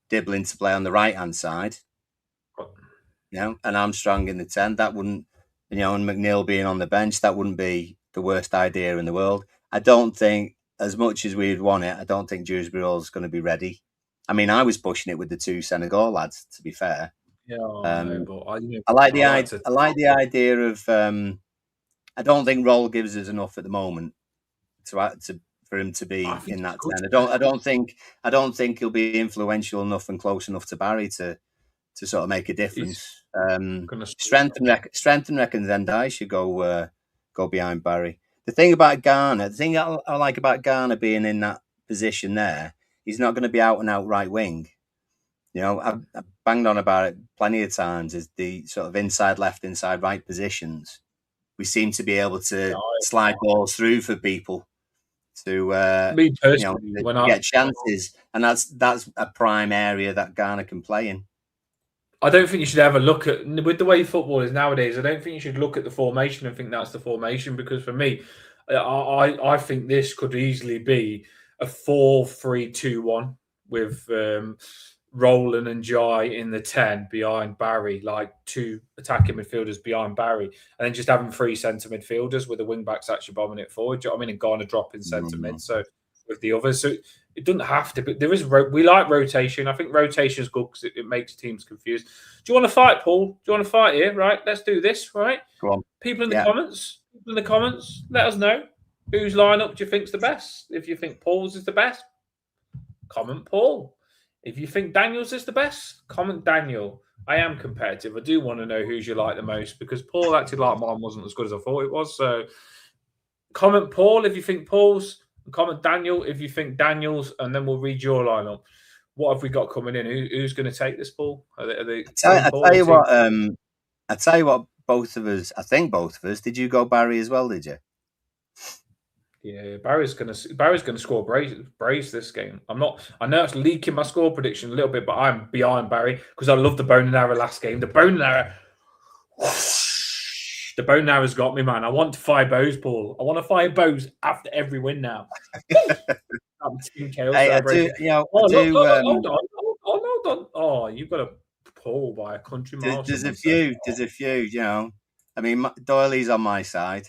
Diblin to play on the right hand side. You know, and Armstrong in the 10. That wouldn't, you know, and McNeil being on the bench, that wouldn't be the worst idea in the world. I don't think, as much as we'd want it, I don't think Dewsbury is going to be ready. I mean, I was pushing it with the 2 Senegal lads, to be fair. Yeah, but I like the idea of. I don't think Roll gives us enough at the moment for him to be in that 10. I don't think he'll be influential enough and close enough to Barry to sort of make a difference. Strength and reckons Endai should go behind Barry. The thing about Garner, the thing I like about Garner being in that position there, he's not going to be out and out right wing. You know, I've banged on about it plenty of times. Is the sort of inside left, inside right positions. We seem to be able to slide balls through for people to me personally, you know, get chances, and that's a prime area that Garner can play in. I don't think you should ever look at, with the way football is nowadays, I don't think you should look at the formation and think that's the formation, because for me, I think this could easily be a 4-3-2-1 with Roland and Jai in the 10 behind Barry, like 2 attacking midfielders behind Barry, and then just having 3 centre midfielders with the wing backs actually bombing it forward. Do you know what I mean? And Garner dropping centre mid. So with the others, so it doesn't have to, but there is. We like rotation. I think rotation is good because it makes teams confused. Do you want to fight, Paul? Do you want to fight here? Right, let's do this. Right, go on. People in the comments, let us know whose lineup do you think's the best. If you think Paul's is the best, comment Paul. If you think Daniel's is the best, comment Daniel. I am competitive. I do want to know who's you like the most, because Paul actually like mine wasn't as good as I thought it was. So comment Paul if you think Paul's. Comment Daniel if you think Daniel's, and then we'll read your lineup. What have we got coming in? Who's going to take this, Paul? I tell you what. Both of us. I think both of us. Did you go Barry as well? Did you? Yeah, Barry's going to score brace this game. I know it's leaking my score prediction a little bit, but I'm behind Barry because I love the bone and arrow last game. The bone and arrow. The bone and arrow's got me, man. I want to fire bows, Paul. I want to fire bows after every win now. Hold on. Oh, you've got a Paul by a country mile. There's a few. You know, I mean, Doyley's on my side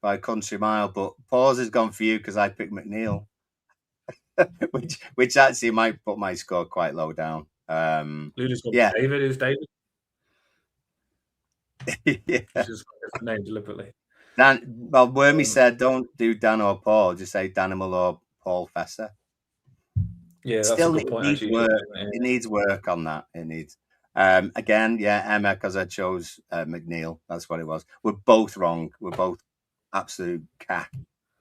by a country mile, but Paul's has gone for you because I picked McNeil, which actually might put my score quite low down. David. Who's David? Yeah. Just a different name deliberately. Well, Wormy said, don't do Dan or Paul, just say Danimal or Paul Fesser. Yeah, that's Still a good point. needs Actually, work. It needs work on that. It needs. Again, yeah, Emma, because I chose McNeil. That's what it was. We're both wrong. We're both absolute cack.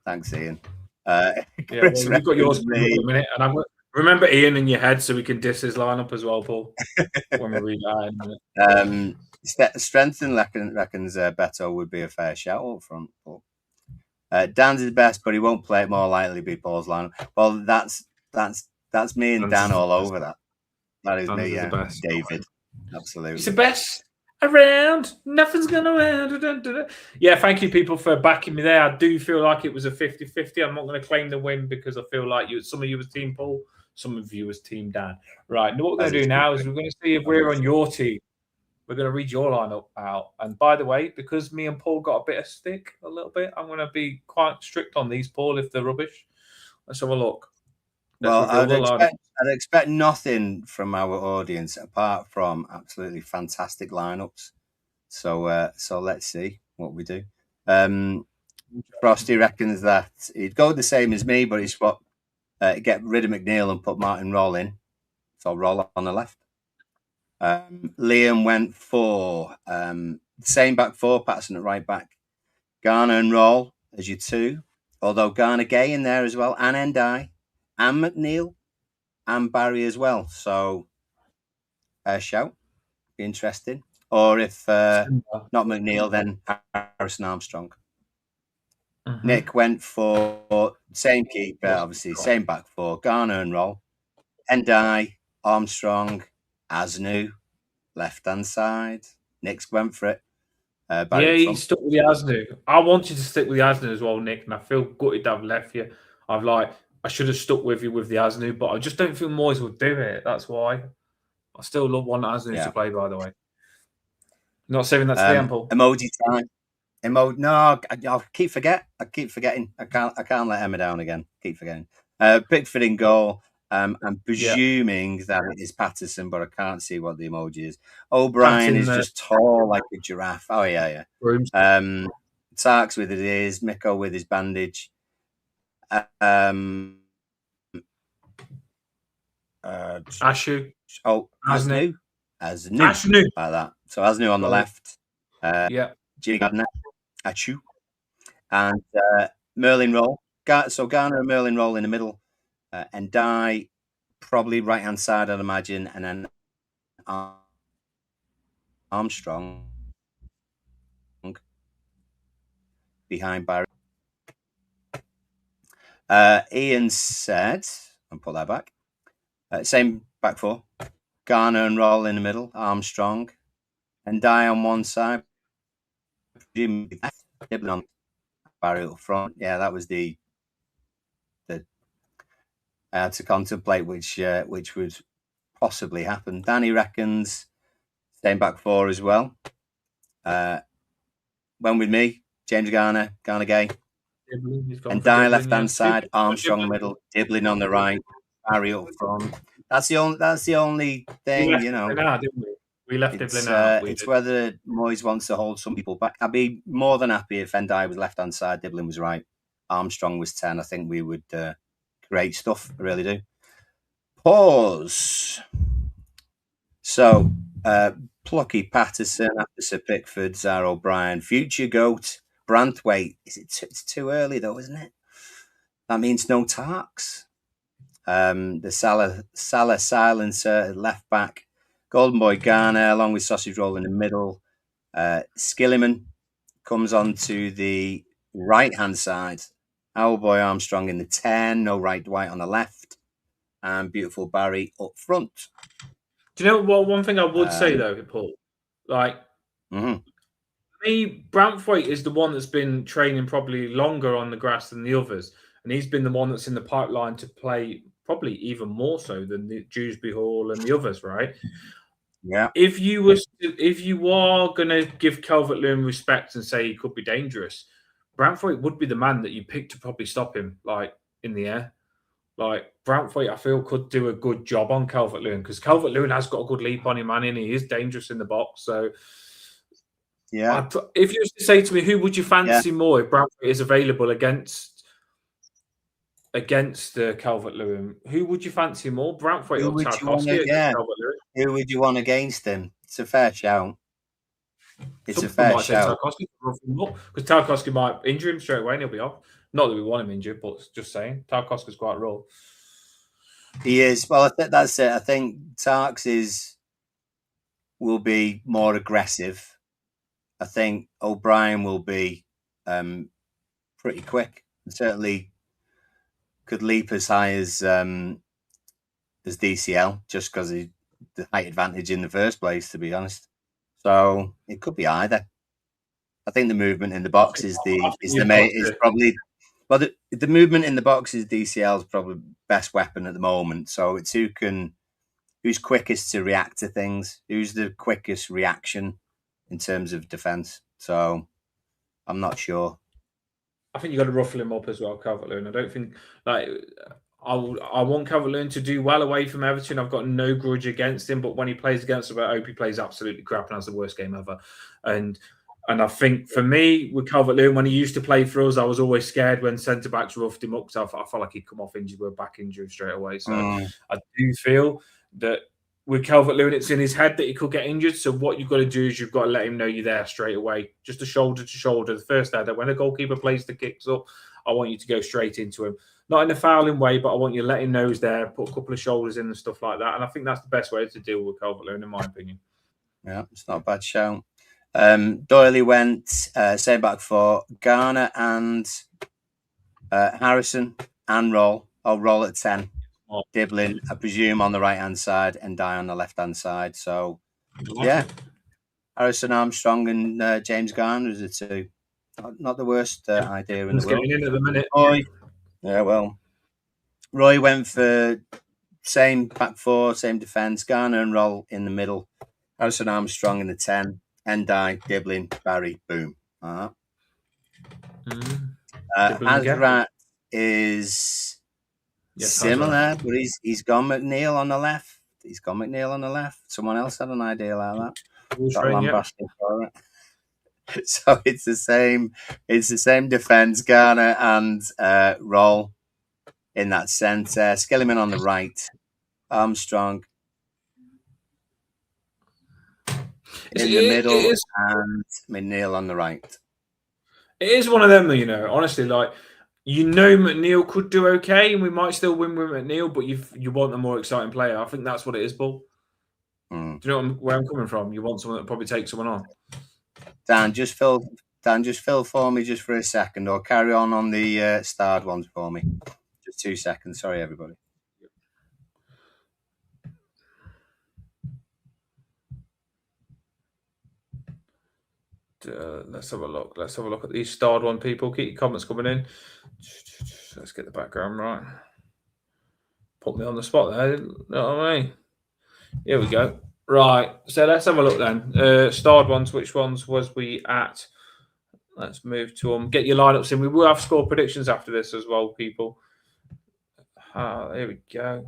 Thanks, Ian. Yeah, Chris well, you've got yours reckons in a me. minute, and remember Ian in your head so we can diss his lineup as well, Paul. When we read that in a minute. Strengthen reckons Beto would be a fair shout up front. Dan's the best, but he won't play it. More likely be Paul's lineup. Well, that's me and Dan all over that. That is me, yeah. David, absolutely. He's the best around. Nothing's going around. Yeah, thank you, people, for backing me there. I do feel like it was a 50-50. I'm not going to claim the win because I feel like some of you was Team Paul, some of you was Team Dan. Right, and what we're going to do now is we're going to see if we're on your team. We're going to read your lineup out. And by the way, because me and Paul got a bit of stick, a little bit, I'm going to be quite strict on these, Paul, if they're rubbish. Let's have a look. Well, I'd expect nothing from our audience apart from absolutely fantastic lineups. So let's see what we do. Frosty reckons that he'd go the same as me, but he's get rid of McNeil and put Martin Roll in. So Roll on the left. Liam went for same back four, Patterson at right back. Garner and Roll as your two, although Garner Gay in there as well, and Endai, and McNeil, and Barry as well. So, shout, be interesting. Or if not McNeil, then Harrison Armstrong. Mm-hmm. Nick went for same keeper, obviously, same back four, Garner and Roll, Endai, Armstrong, Asnu, left-hand side. Nick's went for it. He stuck with the Asnu. I want you to stick with the Asnu as well, Nick, and I feel gutted to have left you. I should have stuck with you with the Asnu, but I just don't feel Moyes would do it. That's why. I still love one Asnu to play, by the way. Not saying that's the ample. Emoji time. No, I'll keep forgetting. I can't let Emma down again. Keep forgetting. Pickford in goal. I'm presuming that it is Patterson, but I can't see what the emoji is. O'Brien is just tall like a giraffe. Oh yeah. Tarks with his ears, Miko with his bandage. Ashu. Asnu like that. So Asnu on the left. Jimmy Gardner, Achu, and Merlin Roll. So Garner and Merlin Roll in the middle. And Die probably right hand side, I'd imagine, and then Armstrong behind Barry. Ian said, I'll put that back. Same back four. Garner and Roll in the middle, Armstrong, and Die on one side. Jimmy on Barry up front. Yeah, that was the to contemplate which would possibly happen. Danny reckons staying back four as well. Went with me, James Garner Gay, and Die left hand side, Armstrong middle, Diblin on the right, Barry up front. That's the only thing, We left Diblin out. It's whether Moyes wants to hold some people back. I'd be more than happy if Endai was left hand side, Diblin was right, Armstrong was 10. I think we would. Great stuff, I really do. Pause. So, Plucky Patterson after Sir Pickford, Zara O'Brien, Future Goat, Branthwaite. It's too early though, isn't it? That means no Tarks. The Salah silencer left back, Golden Boy Garner along with Sausage Roll in the middle. Skilliman comes on to the right hand side. Owlboy Armstrong in the 10, no Right Dwight on the left, and beautiful Barry up front. Do you know what? One thing I would say though, Paul, me, Branthwaite is the one that's been training probably longer on the grass than the others, and he's been the one that's in the pipeline to play probably even more so than the Dewsbury Hall and the others, right? Yeah. If you are going to give Calvert-Lewin respect and say he could be dangerous, Branthwaite would be the man that you pick to probably stop him, in the air. Branthwaite, I feel, could do a good job on Calvert-Lewin because Calvert-Lewin has got a good leap on him, man, and he is dangerous in the box. So Yeah. If you was to say to me, who would you fancy more if Bradford is available against Calvert-Lewin? Who would you fancy more, Bradford or Tarkowski against Calvert-Lewin? Who would you want against him? It's a fair shout. It's Some a people fair might say shout. Tarkowski because Tarkowski might injure him straight away and he'll be off. Not that we want him injured, but just saying, Tarkowski's quite raw. He is. Well, I think that's it. I think Tarks will be more aggressive. I think O'Brien will be pretty quick. And certainly could leap as high as DCL just because of the height advantage in the first place, to be honest. So it could be either. I think the movement in the box is probably the movement in the box is DCL's probably best weapon at the moment. So it's who's quickest to react to things, who's the quickest reaction in terms of defence. So I'm not sure. I think you got to ruffle him up as well, Calvert-Lewin. I don't think I want Calvert-Lewin to do well away from Everton. I've got no grudge against him, but when he plays against them, I hope he plays absolutely crap and has the worst game ever. And I think for me, with Calvert-Lewin, when he used to play for us, I was always scared when centre-backs roughed him up because I felt like he'd come off injured with a back injury straight away. So I do feel that with Calvert-Lewin, it's in his head that he could get injured. So what you've got to do is you've got to let him know you're there straight away. Just a shoulder to shoulder. The first header, when a goalkeeper plays the kicks up, I want you to go straight into him. Not in a fouling way, but I want you to let him know he's there, put a couple of shoulders in and stuff like that. And I think that's the best way to deal with Calvert-Lewin, in my opinion. Yeah, it's not a bad shout. Doyley went say back for Garner and Harrison and Roll. I'll roll at 10. Diblin, I presume, on the right hand side and Die on the left hand side. So yeah, Harrison Armstrong and James Garner is the two. Not the worst idea in the world. Getting in at the minute. Yeah, well, Roy went for same back four, same defence. Garner and Roll in the middle. Harrison Armstrong in the 10. Endai, Diblin, Barry, boom. Hazrat is similar, but he's gone McNeil on the left. Someone else had an idea like that. Got lambasted for it. So it's the same defence. Garner and Roll in that centre. Skilliman on the right. Armstrong in the middle and McNeil on the right. It is one of them, honestly, McNeil could do okay and we might still win with McNeil, but you want a more exciting player. I think that's what it is, Paul. Do you know where I'm coming from? You want someone that probably takes someone on. Dan, just fill for me just for a second, or carry on the starred ones for me. Just 2 seconds. Sorry, everybody. Let's have a look. Let's have a look at these starred one, people. Keep your comments coming in. Let's get the background right. Put me on the spot there. You know what I mean? Here we go. Right. So let's have a look then. Starred ones. Which ones was we at? Let's move to them. Get your lineups in. We will have score predictions after this as well, people. Here we go.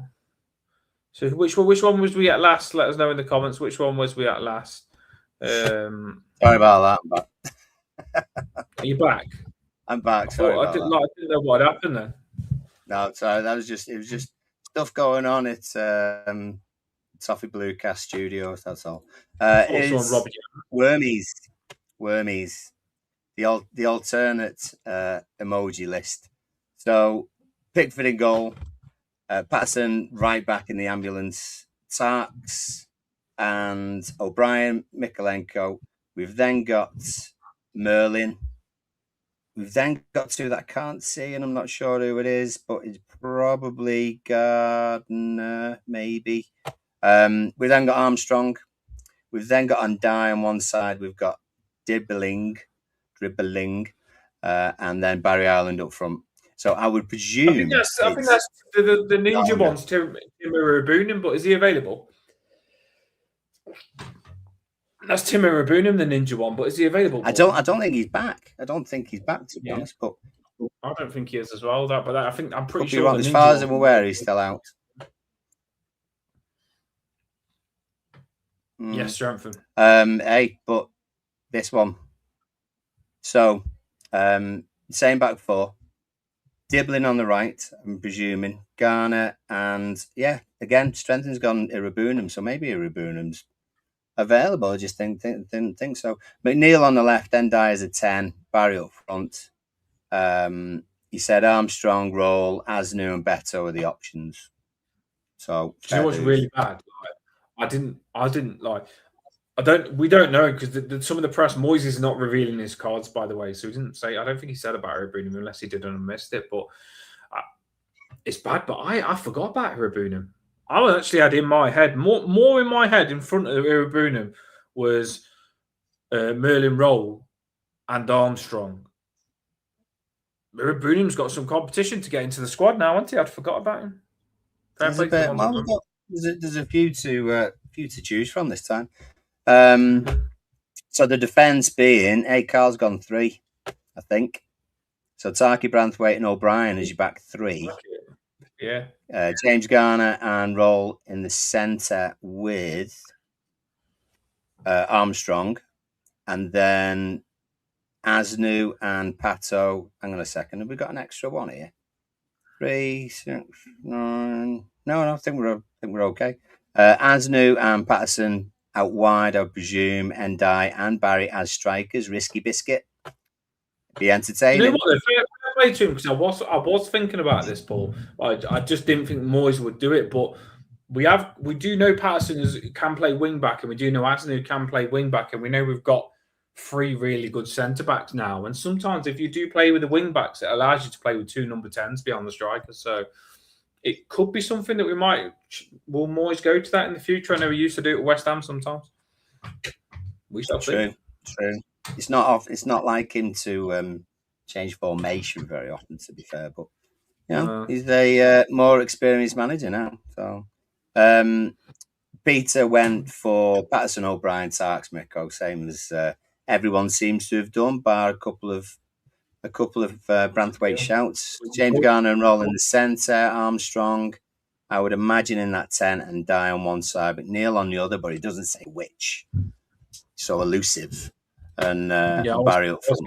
So which one was we at last? Let us know in the comments. Which one was we at last? Sorry about that. Are you back? I'm back. I didn't know what had happened then. No, sorry. It was just stuff going on. It's Toffee Bluecast Studios. That's all. It's Wormies. The alternate emoji list. So Pickford in goal, Patterson right back in the ambulance, Tarks and O'Brien, Mikolenko. We've then got Merlin. We've then got two that I can't see, and I'm not sure who it is, but it's probably Gardner, maybe. We've then got Armstrong. We've then got Undai on one side. We've got dribbling, and then Barry Ireland up front. So I would presume. I think that's the ninja ones. Timur Rabunin, but is he available? That's Timur Rabunin, the ninja one, but is he available? I don't think he's back. To be honest, but I don't think he is as well. I'm pretty sure. As far as I'm aware, he's still out. Yes, strengthen. But this one. So, same back four. Dibbling on the right, I'm presuming. Garner and, again, Strengthen's gone Irabunum, so maybe Irabunum's available. I just didn't think so. McNeil on the left, Endai as a 10, Barry up front. He said Armstrong, Roll, Asnu, and Beto are the options. So, do you know what's really bad? Like, we don't know because some of the press, Moyes is not revealing his cards, by the way. So he didn't say, I don't think he said about Irabunum unless he did and I missed it. But it's bad. But I forgot about Irabunum. I actually had in my head, more in my head in front of Irabunum was Merlin Roll and Armstrong. Irabunum's got some competition to get into the squad now, hasn't he? I'd forgot about him. There's a few to choose from this time. So the defence being, Carl's gone 3, I think. So Taki, Branthwaite, and O'Brien as your back 3. Yeah. James Garner and Roll in the centre with Armstrong, and then Asnu and Pato. Hang on a second, have we got an extra one here? 3, 6, 9. No, I think we're okay. Asnu and Patterson out wide, I presume. Endai and Barry as strikers. Risky biscuit. Be entertaining. You know what? Fair play to him because I was thinking about this, Paul. I just didn't think Moyes would do it, but we do know Patterson can play wing back, and we do know Asnu can play wing back, and we know we've got 3 really good centre backs now. And sometimes if you do play with the wing backs, it allows you to play with 2 number 10s beyond the strikers. So it could be something that will Moyes go to that in the future. I know he used to do it at West Ham sometimes. We shall see. True. It's not like him to change formation very often, to be fair, but he's a more experienced manager now. So Peter went for Patterson, O'Brien, Tarks, Miko, same as everyone seems to have done, bar a couple of Branthwaite shouts. James Garner and Roll in the centre, Armstrong, I would imagine in that 10, and Die on one side, but Neil on the other, but he doesn't say which. So elusive. And Barry up front.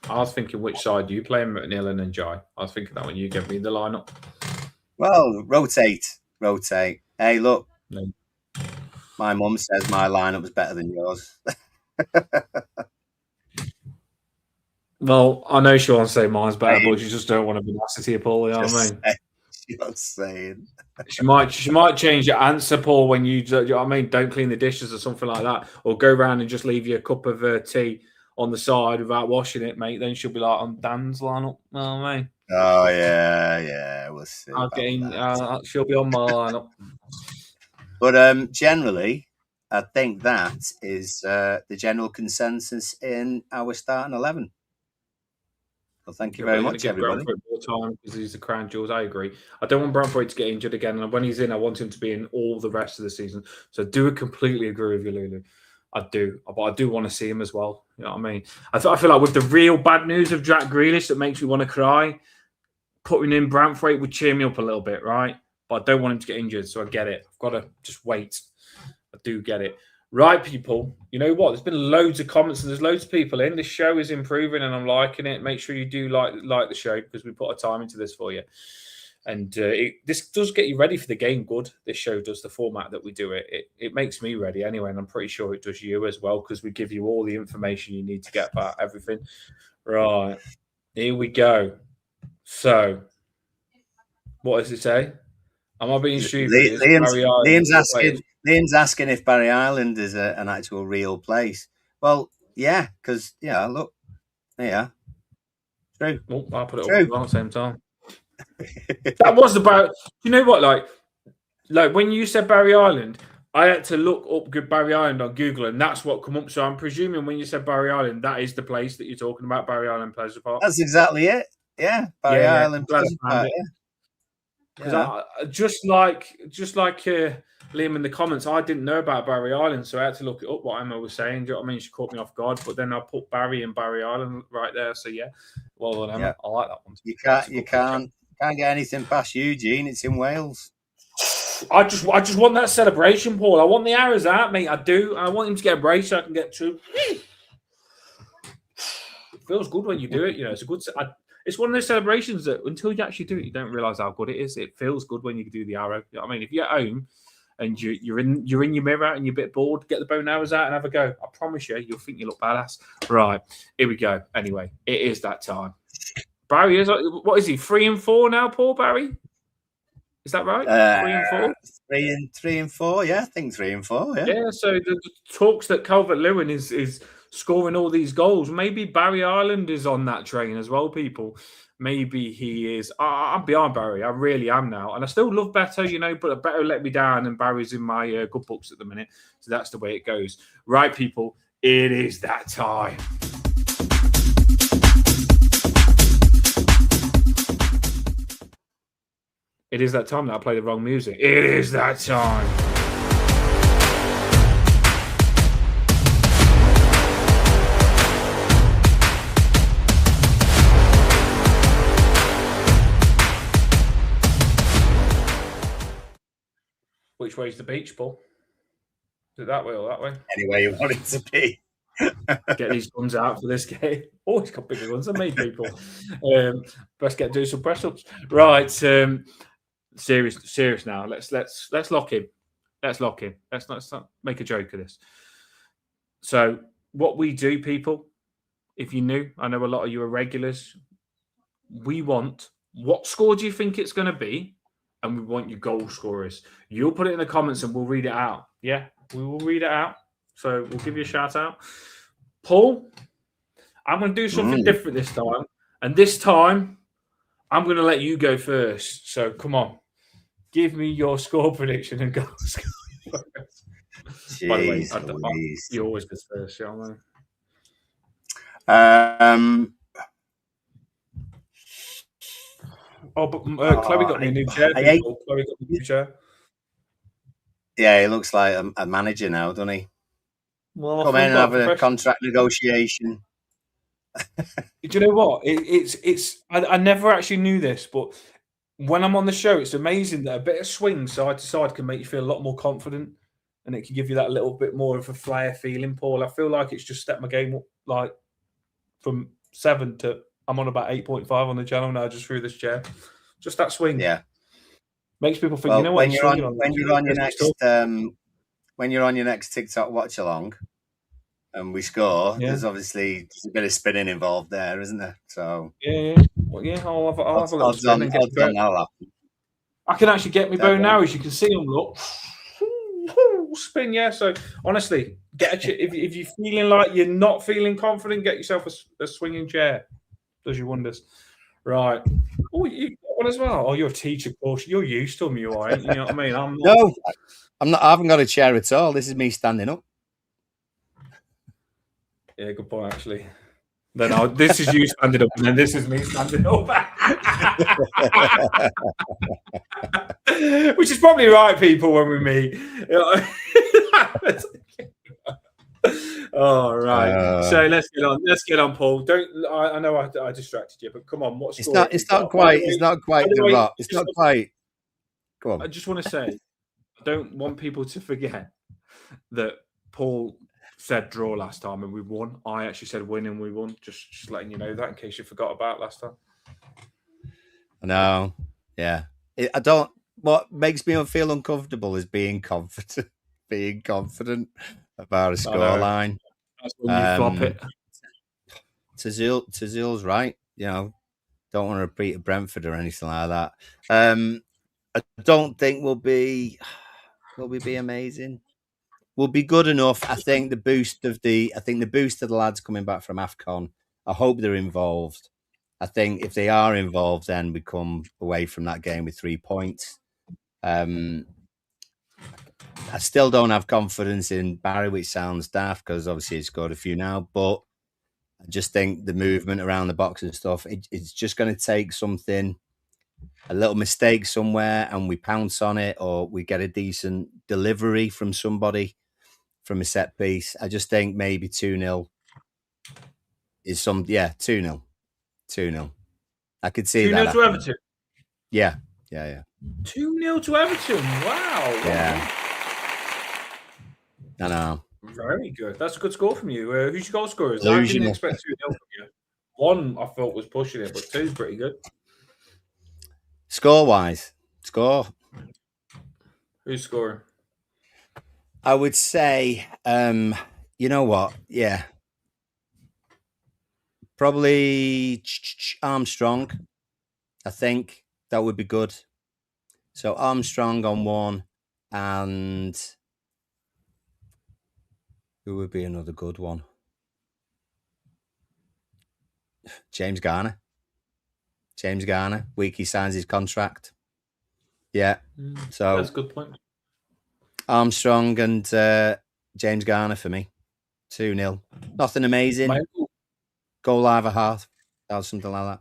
I was thinking which side you play, McNeil and Jai. I was thinking that when you gave me the lineup. Well, rotate. Hey, look. No. My mum says my lineup was better than yours. Well, I know she wants to say mine's better, but she just don't want to be nasty to you, Paul. You know what I mean? She's saying. She might change your answer, Paul, when you know what I mean, don't clean the dishes or something like that, or go around and just leave you a cup of tea on the side without washing it, mate. Then she'll be like on Dan's lineup. You know what I mean? Oh yeah, we'll see. She'll be on my lineup. But generally, I think that is the general consensus in our starting 11. Well, thank you very much, everybody. More time because he's the crown jewels. I agree. I don't want Branthwaite to get injured again, and when he's in, I want him to be in all the rest of the season. So I do completely agree with you, Lulu. I do, but I do want to see him as well. You know what I mean? I feel like with the real bad news of Jack Grealish that makes me want to cry, putting in Branthwaite would cheer me up a little bit, right? But I don't want him to get injured, so I get it. I've got to just wait. I do get it. Right, people. You know what? There's been loads of comments and there's loads of people in. This show is improving and I'm liking it. Make sure you do like the show because we put a time into this for you. And this does get you ready for the game good. This show does, the format that we do it. It makes me ready anyway, and I'm pretty sure it does you as well because we give you all the information you need to get about everything. Right. Here we go. So, what does it say? Am I being stupid? Liam's asking if Barry Island is an actual real place. Well, yeah, because look, yeah, true. Oh, I'll put it up at the same time. That was about. You know what? Like when you said Barry Island, I had to look up good Barry Island on Google, and that's what come up. So I'm presuming when you said Barry Island, that is the place that you're talking about, Barry Island Pleasure Park. That's exactly it. Yeah, Barry Island Pleasure Park. Because just like Liam in the comments, I didn't know about Barry Island, so I had to look it up. What Emma was saying, do you know what I mean? She caught me off guard, but then I put Barry and Barry Island right there. So well done, Emma. Yeah. I like that one. You can't get anything past Eugene. It's in Wales. I just want that celebration, Paul. I want the arrows out, mate. I do. I want him to get a brace so I can get through. feels good when you do it. It's a good. It's one of those celebrations that until you actually do it, you don't realize how good it is. It feels good when you do the arrow. You know what I mean, if you're at home and you're in your mirror and you're a bit bored, get the bow and arrows out and have a go. I promise you'll think you look badass. Right, here we go. Anyway, it is that time. Barry is what is he? 3 and 4 now, Paul Barry? Is that right? 3 and 4? 3 and 4, yeah. I think 3 and 4, yeah. Yeah, so the talks that Calvert-Lewin is scoring all these goals. Maybe Barry Ireland is on that train as well, people. Maybe he is. I'm behind Barry. I really am now. And I still love Beto, but Beto let me down and Barry's in my good books at the minute. So that's the way it goes. Right, people, it is that time. It is that time that I play the wrong music. It is that time. Which way is the beach, Paul? Is it that way or that way? Any way you want it to be. Get these guns out for this game. Oh, he's got bigger guns than me, people. Best get do some press ups. Right. Serious now. Let's lock in. Let's lock in. Let's not make a joke of this. So what we do, people, if you're new, I know a lot of you are regulars. We want, what score do you think it's going to be? And we want your goal scorers. You'll put it in the comments and we'll read it out. Yeah, we will read it out. So we'll give you a shout out. Paul, I'm going to do something different this time. And this time, I'm going to let you go first. So come on. Give me your score prediction and goal scorer. By the way, you always go first, you know what I mean? Chloe got me a new chair. Chloe got me a new chair. Yeah, he looks like a manager now, doesn't he? Well, come in and have a contract negotiation. Do you know what? I never actually knew this, but when I'm on the show, it's amazing that a bit of swing side to side can make you feel a lot more confident, and it can give you that little bit more of a flair feeling, Paul. I feel like it's just stepped my game up, like from 7 to I'm on about 8.5 on the channel now, just through this chair. Just that swing, makes people think. Well, when you're on your next TikTok watch along, and we score, there's obviously a bit of spinning involved there, isn't there? So I'll have a little spin and get I can actually get my bow now, as you can see on look. Spin, yeah. So honestly, if you're feeling like you're not feeling confident, get yourself a swinging chair. Does you wonders. Right. Oh, you got one as well. Oh, you're a teacher, of course. You're used to them, you are, ain't you? You know what I mean? No, I'm not. I haven't got a chair at all. This is me standing up. Yeah, good point, actually. Then this is you standing up, and then this is me standing up. Which is probably right, people, when we meet. All right. So let's get on. Let's get on, Paul. I know I distracted you, but come on. What's it's not quite the rock. It's not quite. Go on. I just want to say, I don't want people to forget that Paul said draw last time and we won. I actually said win and we won. Just letting you know that in case you forgot about last time. No. Yeah. What makes me feel uncomfortable is being confident. Being confident about a scoreline. That's when you flop it. Tazil's right. Don't want to repeat a Brentford or anything like that. I don't think we'll be amazing. We'll be good enough. I think the boost of the lads coming back from AFCON, I hope they're involved. I think if they are involved, then we come away from that game with 3 points. I still don't have confidence in Barry, which sounds daft because obviously he's scored a few now, but I just think the movement around the box and stuff, it's just going to take something, a little mistake somewhere, and we pounce on it, or we get a decent delivery from somebody from a set piece. I just think maybe 2-0 is 2-0. 2-0. I could see 2-0 to Everton. Yeah. 2-0 to Everton. Wow. Yeah. I know. Very good. That's a good score from you. Who's your goal scorer? Delusional. I didn't expect 2-0 from you. 1 I thought was pushing it, but 2's pretty good. Score-wise, score. Who's scoring? I would say, you know what? Yeah. Probably Armstrong. I think that would be good. So Armstrong on 1, and who would be another good one? James Garner. Week he signs his contract. Yeah. So that's a good point. Armstrong and James Garner for me. 2-0. Nothing amazing. Goal live a half. Or something like that.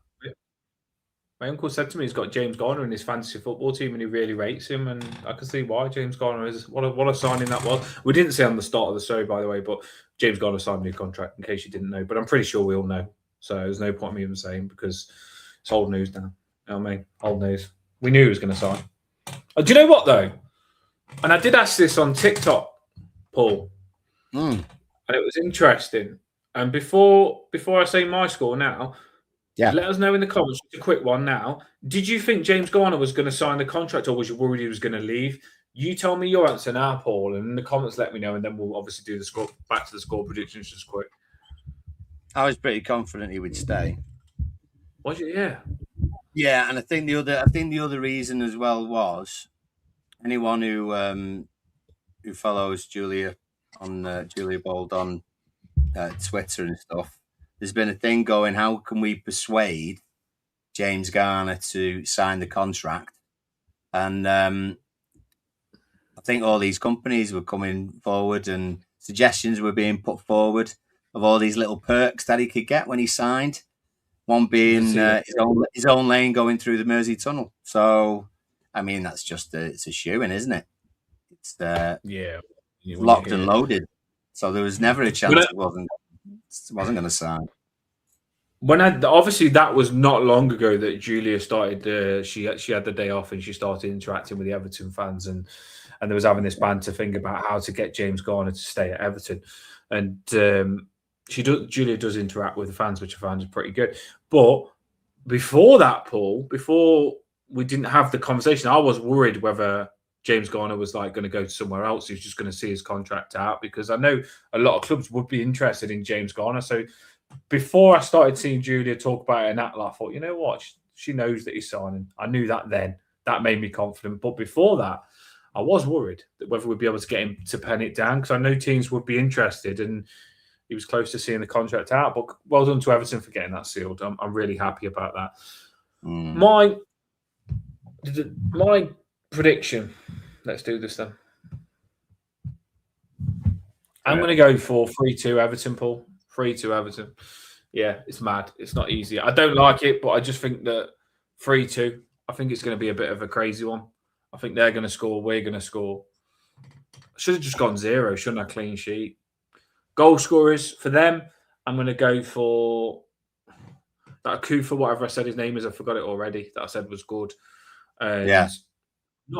My uncle said to me he's got James Garner in his fantasy football team and he really rates him, and I can see why. James Garner is what a signing that was. We didn't say on the start of the show, by the way, but James Garner signed a new contract in case you didn't know. But I'm pretty sure we all know, so there's no point in me even saying because it's old news now. You know what I mean? Old news. We knew he was going to sign. Do you know what though? And I did ask this on TikTok, Paul, and it was interesting. And before I say my score now. Yeah. Let us know in the comments. Just a quick one now. Did you think James Garner was going to sign the contract, or was you worried he was going to leave? You tell me your answer now, Paul, and in the comments let me know, and then we'll obviously do the score. Back to the score predictions just quick. I was pretty confident he would stay. Was you? Yeah. Yeah, and I think the other reason as well was anyone who follows Julia on Julia Bold on Twitter and stuff. There's been a thing going, how can we persuade James Garner to sign the contract? And I think all these companies were coming forward and suggestions were being put forward of all these little perks that he could get when he signed. One being his own lane going through the Mersey Tunnel. So, I mean, that's just it's a shoe-in, isn't it? It's locked and loaded. So there was never a chance it wasn't going to sign. Obviously that was not long ago that Julia started. She had the day off and she started interacting with the Everton fans, and there was having this banter thing about how to get James Garner to stay at Everton, and Julia does interact with the fans, which I found is pretty good. But before that, Paul, before we didn't have the conversation, I was worried whether James Garner was like going to go to somewhere else. He was just going to see his contract out, because I know a lot of clubs would be interested in James Garner. So before I started seeing Julia talk about it and act, I thought, you know what? She knows that he's signing. I knew that then. That made me confident. But before that, I was worried that whether we'd be able to get him to pen it down, because I know teams would be interested, and he was close to seeing the contract out. But well done to Everton for getting that sealed. I'm really happy about that. My prediction. Let's do this then. I'm going to go for 3-2 Everton, Paul. 3-2 Everton. Yeah, it's mad. It's not easy. I don't like it, but I just think that 3-2, I think it's going to be a bit of a crazy one. I think they're going to score. We're going to score. I should have just gone 0, shouldn't I? Clean sheet. Goal scorers for them, I'm going to go for that Kufa, whatever I said his name is. I forgot it already. That I said was good. Yeah.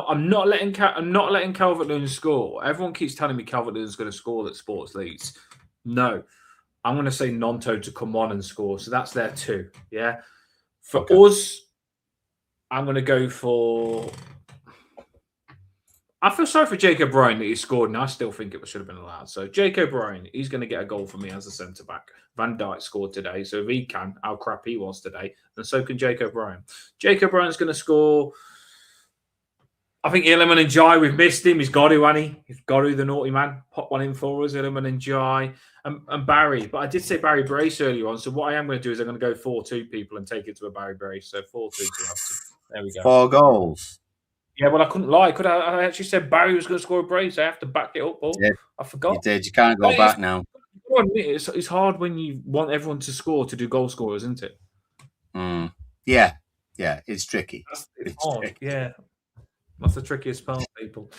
I'm not letting Calvert-Lewin score. Everyone keeps telling me Calvert-Lewin's going to score at Sports Leeds. No. I'm going to say Nonto to come on and score. So that's their 2. Yeah. For us, I'm going to go for... I feel sorry for Jacob Bryan that he scored, and I still think it should have been allowed. So Jacob Bryan, he's going to get a goal for me as a centre-back. Van Dijk scored today, so if he can, how crap he was today, then so can Jacob Bryan. Jacob Bryan's going to score... I think Iliman and Jai, we've missed him. He's got to, hasn't he? He's got to, the naughty man. Pop one in for us, Iliman and Jai. And Barry. But I did say Barry Brace earlier on. So what I am going to do is I'm going to go 4-2 people and take it to a Barry Brace. So 4-2 to Everton. There we go. 4 goals. Yeah, well, I couldn't lie. I actually said Barry was going to score a brace. I have to back it up, Paul. Yeah, I forgot. You did. You can't go back now. It's hard when you want everyone to score to do goal scorers, isn't it? Yeah. Yeah, it's tricky. It's hard. Tricky. Yeah. That's the trickiest part, people.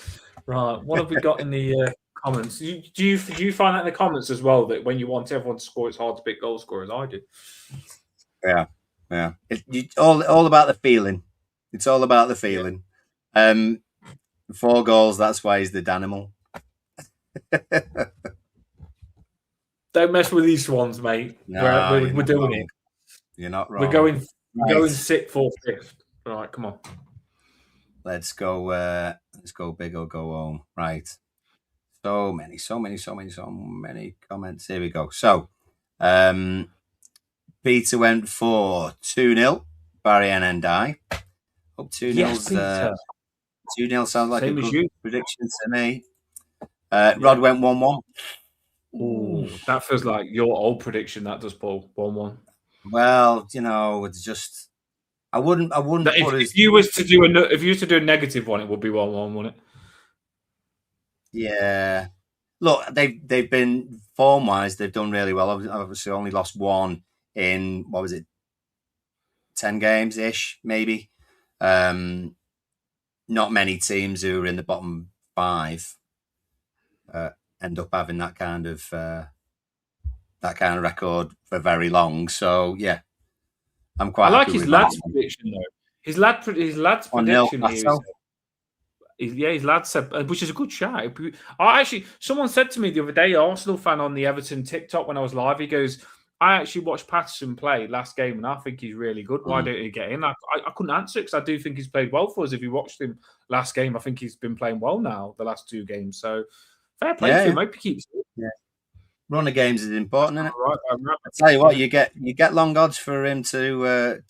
Right. What have we got in the comments? Do you find that in the comments as well, that when you want everyone to score, it's hard to pick goal scorers? I do. Yeah. It's all about the feeling. It's all about the feeling. Yeah. 4 goals, that's why he's the Danimal. Don't mess with these ones, mate. No, we're doing it. You're not wrong. We're going sick for fifth. All right, come on. Let's go. Let's go big or go home. Right. So many comments. Here we go. So, Peter went for 2-0. Barry and I. Hope 2-0. Yes, Peter. 2-0 sounds like Same a as good you. prediction to me. Rod went 1-1. Ooh, that feels like your old prediction. That does, Paul. 1-1. Well, it's just I wouldn't If you was to do a negative one, it would be 1-1, wouldn't it? Yeah. Look, they've been form wise, they've done really well. Obviously, only lost one in 10 games ish, maybe. Not many teams who are in the bottom 5 end up having that kind of record for very long. So yeah, I'm quite. I like his lad's prediction though. His lad's prediction here is his lad said, which is a good shout. Someone said to me the other day, Arsenal fan on the Everton TikTok when I was live, he goes, I actually watched Patterson play last game and I think he's really good. Why don't he get in? I couldn't answer it because I do think he's played well for us. If you watched him last game, I think he's been playing well now, the last 2 games. So fair play to him. Hope he keeps it. Yeah. Run of games is important, isn't it? Right, I tell you what, you get long odds for him to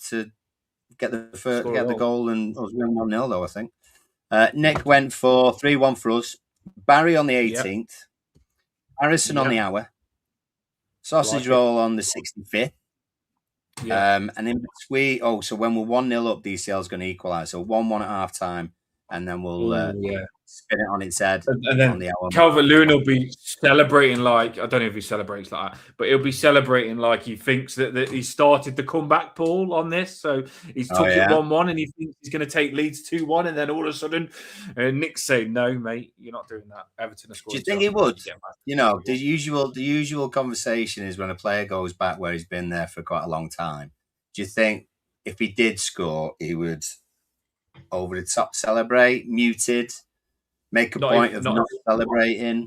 get the goal and us win 1-0 though, I think. Nick went for 3-1 for us. Barry on the 18th. Harrison on the hour. Sausage roll on the 65th. And in between, so when we're 1-0 up, DCL's going to equalise. So 1-1 at half time, and then we'll spin it on its head. And then Calvert-Lewin will be celebrating like, I don't know if he celebrates like that, but he'll be celebrating like he thinks that he started the comeback, Paul, on this. So he's took it 1-1 and he thinks he's going to take Leeds 2-1. And then all of a sudden, Nick's saying, no, mate, you're not doing that. Everton has scored. Do you think he would? The usual conversation is when a player goes back where he's been there for quite a long time. Do you think if he did score, he would over the top celebrate, muted, make a point of not celebrating?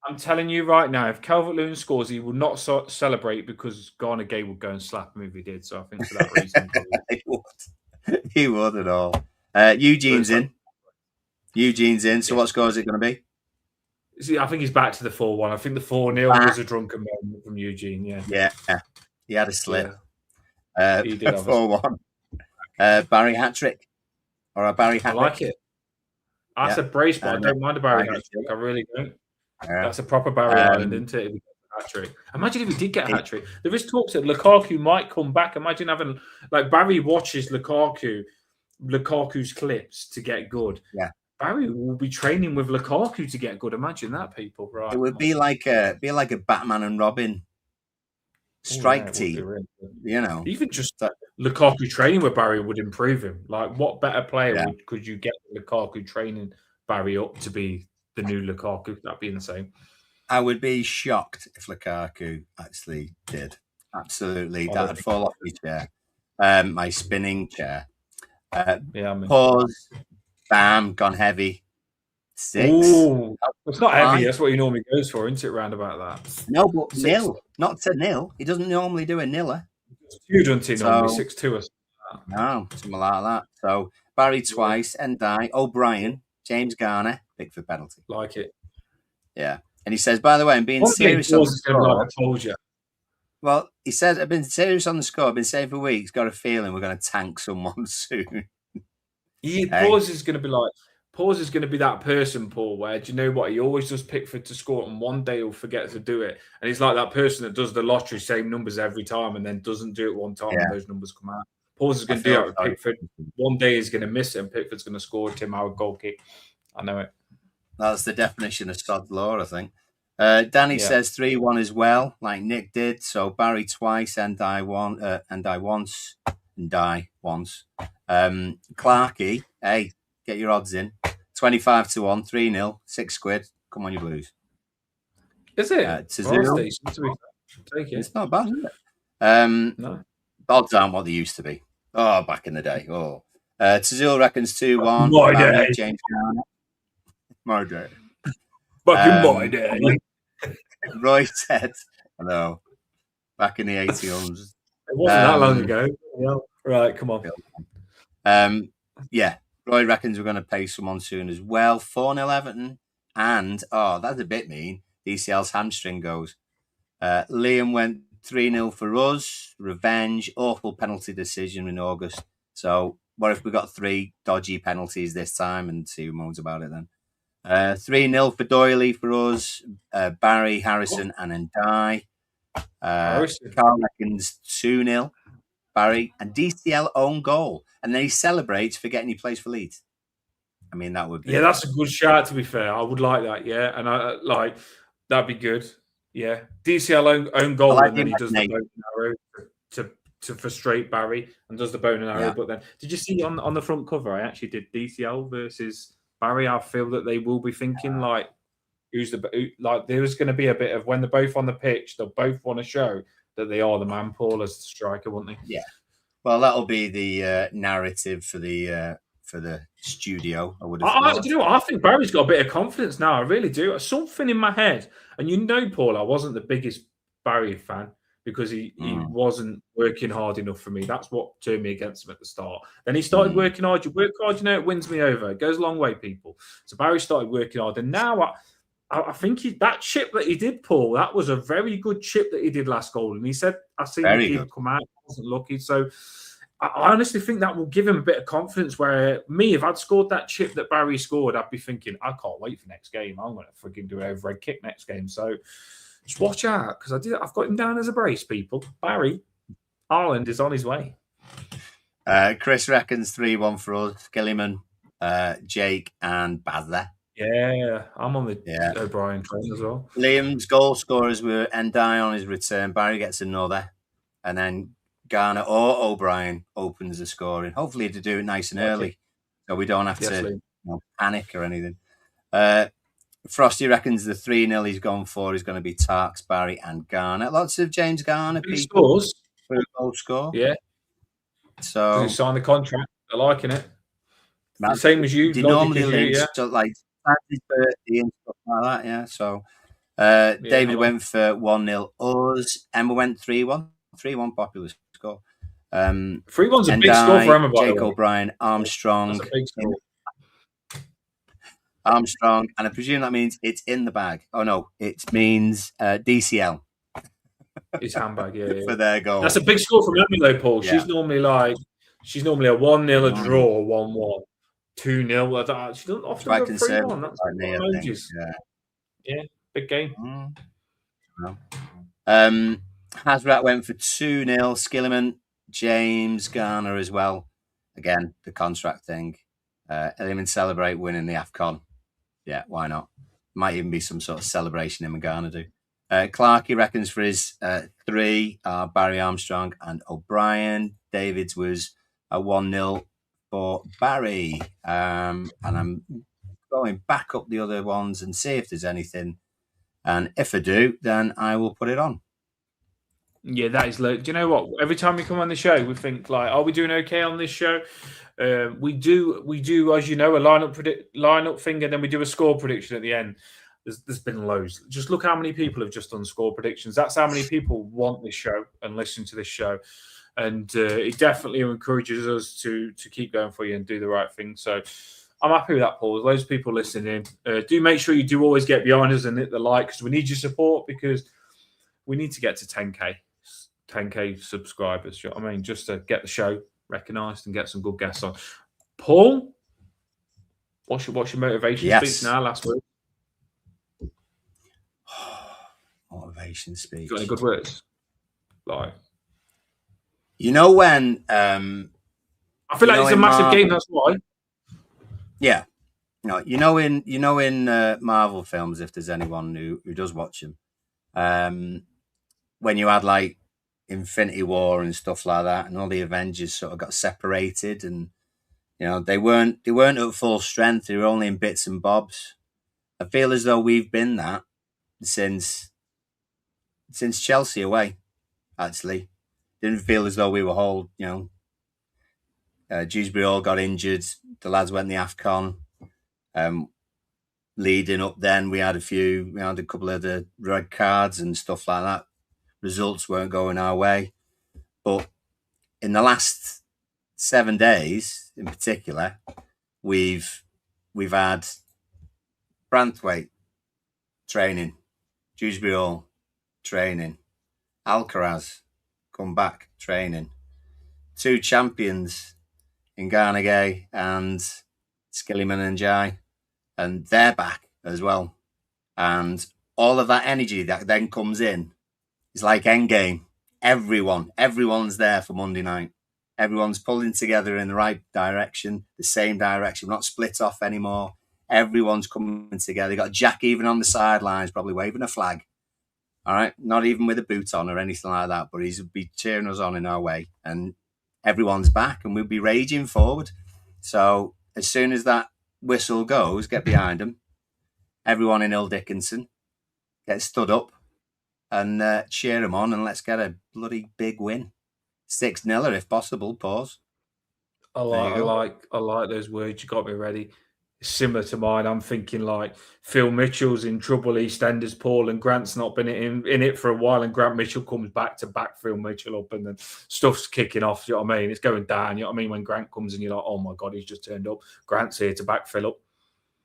I'm telling you right now, if Calvert-Lewin scores, he will not celebrate because Garner Gay would go and slap him if he did. So I think for that reason, he would at all. Eugene's in. So what score is it going to be? See, I think he's back to the 4-1. I think the 4-0 was a drunken moment from Eugene. Yeah. He had a slip. He did 4-1. Barry hat-trick. Or a Barry hat-trick. I like it. That's a brace, but I don't mind a Barry hat-trick. I really don't. That's a proper Barry Island, isn't it? If he gets a hat-trick. Imagine if he did get a hat-trick. There is talks that Lukaku might come back. Imagine having, like, Barry watches Lukaku's clips to get good. Yeah. Barry will be training with Lukaku to get good. Imagine that, people. Right? It would be like a Batman and Robin strike team. Really even just Lukaku training with Barry would improve him. Like, what better player could you get Lukaku training Barry up to be the new Lukaku? That'd be insane. I would be shocked if Lukaku actually did. Absolutely, that'd fall off my chair, my spinning chair. Pause. Bam, gone heavy. 6. Ooh, it's not heavy. That's what he normally goes for, isn't it? Round about that. No, but 6. Nil. Not to nil. He doesn't normally do a niller. 2, doesn't he? Normally 6-2 or something like that. No, something like that. So Barry twice, Endai, O'Brien, James Garner, Pickford penalty. Like it. Yeah. And he says, by the way, I'm being serious on the score. Like I told you. Well, he says, I've been serious on the score. I've been saying for weeks. Got a feeling we're going to tank someone soon. Paul's is going to be like, Paul's is going to be that person, Paul, where, do you know what? He always does Pickford to score, and one day he'll forget to do it. And he's like that person that does the lottery, same numbers every time, and then doesn't do it one time, and those numbers come out. Paul's is going to do that with Pickford. One day he's going to miss it, and Pickford's going to score Tim Howard goal kick. I know it. That's the definition of sod law, I think. Danny says 3-1 as well, like Nick did. So Barry twice, and I once. Clarkey, hey, get your odds in. 25-1, 3-0, £6. Come on, you Blues. Is it? It's not bad, is it? No. Odds aren't what they used to be. Oh, back in the day. Oh. Tazil reckons 2-1. My day. James Garner. My day. Back in my day. Roy said, hello. Back in the 80s. wasn't that long ago. Yeah. Right, come on. Yeah, Roy reckons we're going to pay someone soon as well. 4-0 Everton. And, that's a bit mean. DCL's hamstring goes. Liam went 3-0 for us. Revenge. Awful penalty decision in August. So what if we got 3 dodgy penalties this time and see who moans about it then? 3-0 for Doyley for us. Barry, Harrison, and Ndai. Carl reckons 2-0. Barry and DCL own goal. And then he celebrates forgetting he plays for Leeds. I mean, that would be... Yeah, that's a good shout, to be fair. I would like that, yeah. And I that'd be good. Yeah. DCL own goal, like, and then he does the bow and arrow to frustrate Barry and does the bow and arrow. Yeah. But then, did you see on the front cover, I actually did DCL versus Barry. I feel that they will be thinking, like, there's going to be a bit of, when they're both on the pitch, they'll both want to show that they are the man, Paul, as the striker, won't they? Yeah. Well, that'll be the narrative for the studio. I would have thought. Do you know what? I think Barry's got a bit of confidence now. I really do. Something in my head, and you know, Paul, I wasn't the biggest Barry fan because he wasn't working hard enough for me. That's what turned me against him at the start. Then he started working hard. You work hard, you know, it wins me over. It goes a long way, people. So Barry started working hard, and now I think that chip that he did, Paul, that was a very good chip that he did last goal. And he said, I seen the keeper come out, wasn't lucky. So I honestly think that will give him a bit of confidence where if I'd scored that chip that Barry scored, I'd be thinking, I can't wait for next game. I'm going to freaking do an overhead kick next game. So just watch out, because I've got him down as a brace, people. Barry, Ireland is on his way. Chris reckons 3-1 for us. Gilliman, Jake, and Bazza. Yeah, I'm on the O'Brien train as well. Liam's goal scorers were Ndai on his return. Barry gets another. And then Garner or O'Brien opens the scoring. Hopefully to do it nice and early, so we don't have to panic or anything. Frosty reckons the 3-0 he's gone for is going to be Tarks, Barry, and Garner. Lots of James Garner people for a goal score. Yeah. So he signed the contract. They're liking it. The same as you. He normally links to like his birthday and stuff like that. Yeah. So David went for 1-0 us. Emma went 3-1. 3-1 popular score. 3-1's a big score for Emma, by Jake O'Brien, Armstrong. That's a big score. Armstrong, and I presume that means it's in the bag. Oh no, it means DCL. His handbag, yeah. For their goal. That's a big score from Emma, though, Paul. Yeah. She's normally a 1-0, a draw, 1-1, 2-0. She doesn't often go 3-1. That's like me, yeah, big game. Hasrat went for 2-0. Skilliman, James Garner as well. Again, the contract thing. Elimin celebrate winning the AFCON. Yeah, why not? Might even be some sort of celebration him and Garner do. Clarkey reckons for his 3 are Barry Armstrong and O'Brien. David's was a 1-0 for Barry. And I'm going back up the other ones and see if there's anything. And if I do, then I will put it on. Yeah, that is low. Do you know what? Every time we come on the show, we think like, are we doing okay on this show? We do, as you know, a lineup thing, and then we do a score prediction at the end. There's been loads. Just look how many people have just done score predictions. That's how many people want this show and listen to this show, and it definitely encourages us to keep going for you and do the right thing. So I'm happy with that, Paul. There's loads of people listening. Do make sure you do always get behind us and hit the like, because we need your support, because we need to get to 10k subscribers. You know what I mean? Just to get the show recognised and get some good guests on. Paul, what's your motivation speech now? Last word. Motivation speech. Got any good words? Like, you know when? I feel like it's a massive game. That's why. Yeah. No, you know in Marvel films, if there's anyone who does watch them, when you had like Infinity War and stuff like that, and all the Avengers sort of got separated, and they weren't at full strength. They were only in bits and bobs. I feel as though we've been that since Chelsea away. Actually, didn't feel as though we were whole. Dewsbury all got injured. The lads went the AFCON. Leading up, then we had a couple of the red cards and stuff like that. Results weren't going our way. But in the last 7 days, in particular, we've had Branthwaite training, Dewsbury Hall training, Alcaraz come back training, 2 champions in Garnegay and Skillyman and Jai, and they're back as well. And all of that energy that then comes in is like endgame. Everyone's there for Monday night. Everyone's pulling together in the right direction, the same direction. We're not split off anymore. Everyone's coming together. You got Jack even on the sidelines, probably waving a flag. All right, not even with a boot on or anything like that, but he'll be cheering us on in our way. And everyone's back, and we'll be raging forward. So as soon as that whistle goes, get behind them. Everyone in Hill Dickinson get stood up and cheer them on, and let's get a bloody big win. 6-0 if possible. Pause. I like those words. You got me ready. It's similar to mine. I'm thinking like Phil Mitchell's in trouble. EastEnders, Paul, and Grant's not been in it for a while, and Grant Mitchell comes back to back Phil Mitchell up, and then stuff's kicking off. You know what I mean? It's going down. You know what I mean? When Grant comes in, you're like, oh my god, he's just turned up. Grant's here to back Phil up.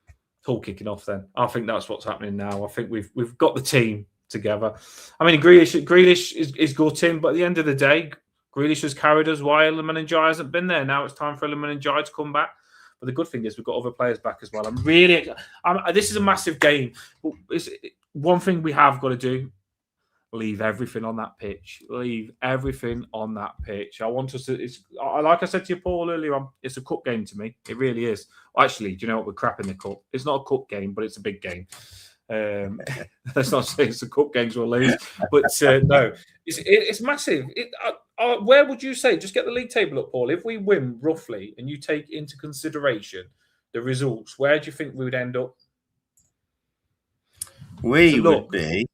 It's all kicking off. Then I think that's what's happening now. I think we've got the team together. I mean, Grealish is gutting, but at the end of the day, Grealish has carried us while Illiman and Jai hasn't been there. Now it's time for Illiman and Jai to come back. But the good thing is we've got other players back as well. This is a massive game. It's one thing we have got to do: leave everything on that pitch. Leave everything on that pitch. I want us to. Like I said to you, Paul, earlier on. It's a cup game to me. It really is. Actually, do you know what? We're crap in the cup. It's not a cup game, but it's a big game. Let's not say it's the cup games we'll lose, but no, it's massive. Where would you say? Just get the league table up, Paul. If we win roughly, and you take into consideration the results, where do you think we would end up? We would be.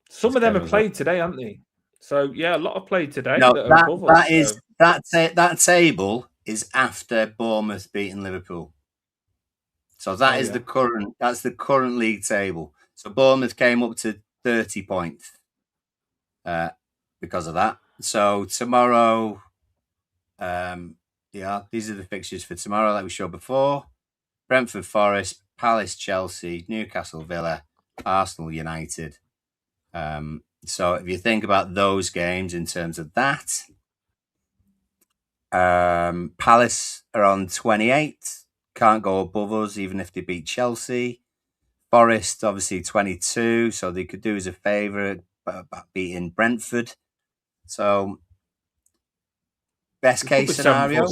Some of them have played today, haven't they? So yeah, a lot have played today. No, that table is after Bournemouth beating Liverpool. So that's the current league table. So Bournemouth came up to 30 points because of that. So tomorrow, these are the fixtures for tomorrow that we showed before: Brentford, Forest, Palace, Chelsea, Newcastle, Villa, Arsenal, United. So if you think about those games in terms of that, Palace are on 28. Can't go above us, even if they beat Chelsea. Forest, obviously, 22, so they could do us a favour beating Brentford. So, best case scenario,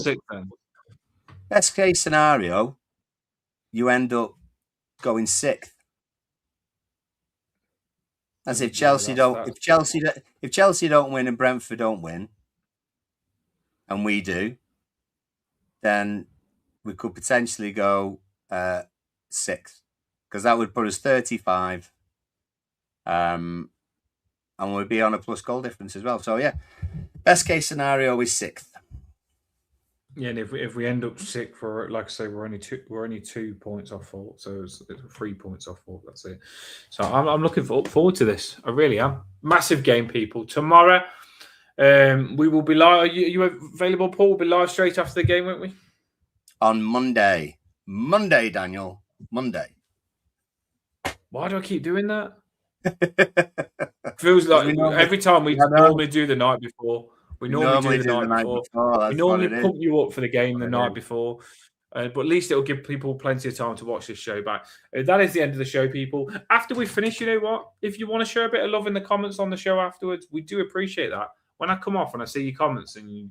you end up going 6th. As if Chelsea if Chelsea don't win and Brentford don't win, and we do, then we could potentially go 6th, because that would put us 35, and we'd be on a plus goal difference as well. So yeah, best case scenario is 6th. Yeah, and if we end up 6th, for like I say, we're only 2 points off 4, so it's 3 points off 4. That's it. So I'm looking forward to this. I really am. Massive game, people. Tomorrow, we will be live. Are you available, Paul? We'll be live straight after the game, won't we? On Monday, Daniel. Monday. Why do I keep doing that? Feels like every time we normally do the night before. We normally do the night before. We normally pump you up for the game the night before. But at least it'll give people plenty of time to watch this show back. That is the end of the show, people. After we finish, you know what? If you want to show a bit of love in the comments on the show afterwards, we do appreciate that. When I come off and I see your comments and you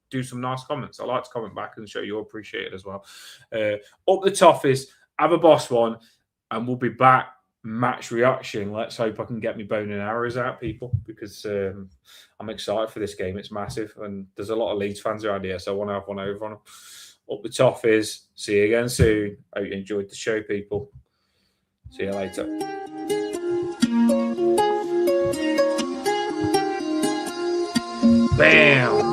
do some nice comments, I like to comment back and show you appreciate it as well. Up the top is Have a Boss one, and we'll be back match reaction. Let's hope I can get me bone and arrows out, people, because I'm excited for this game. It's massive, and there's a lot of Leeds fans around here, so I want to have one over on them. Up the top is see you again soon. Hope you enjoyed the show, people. See you later. Bam!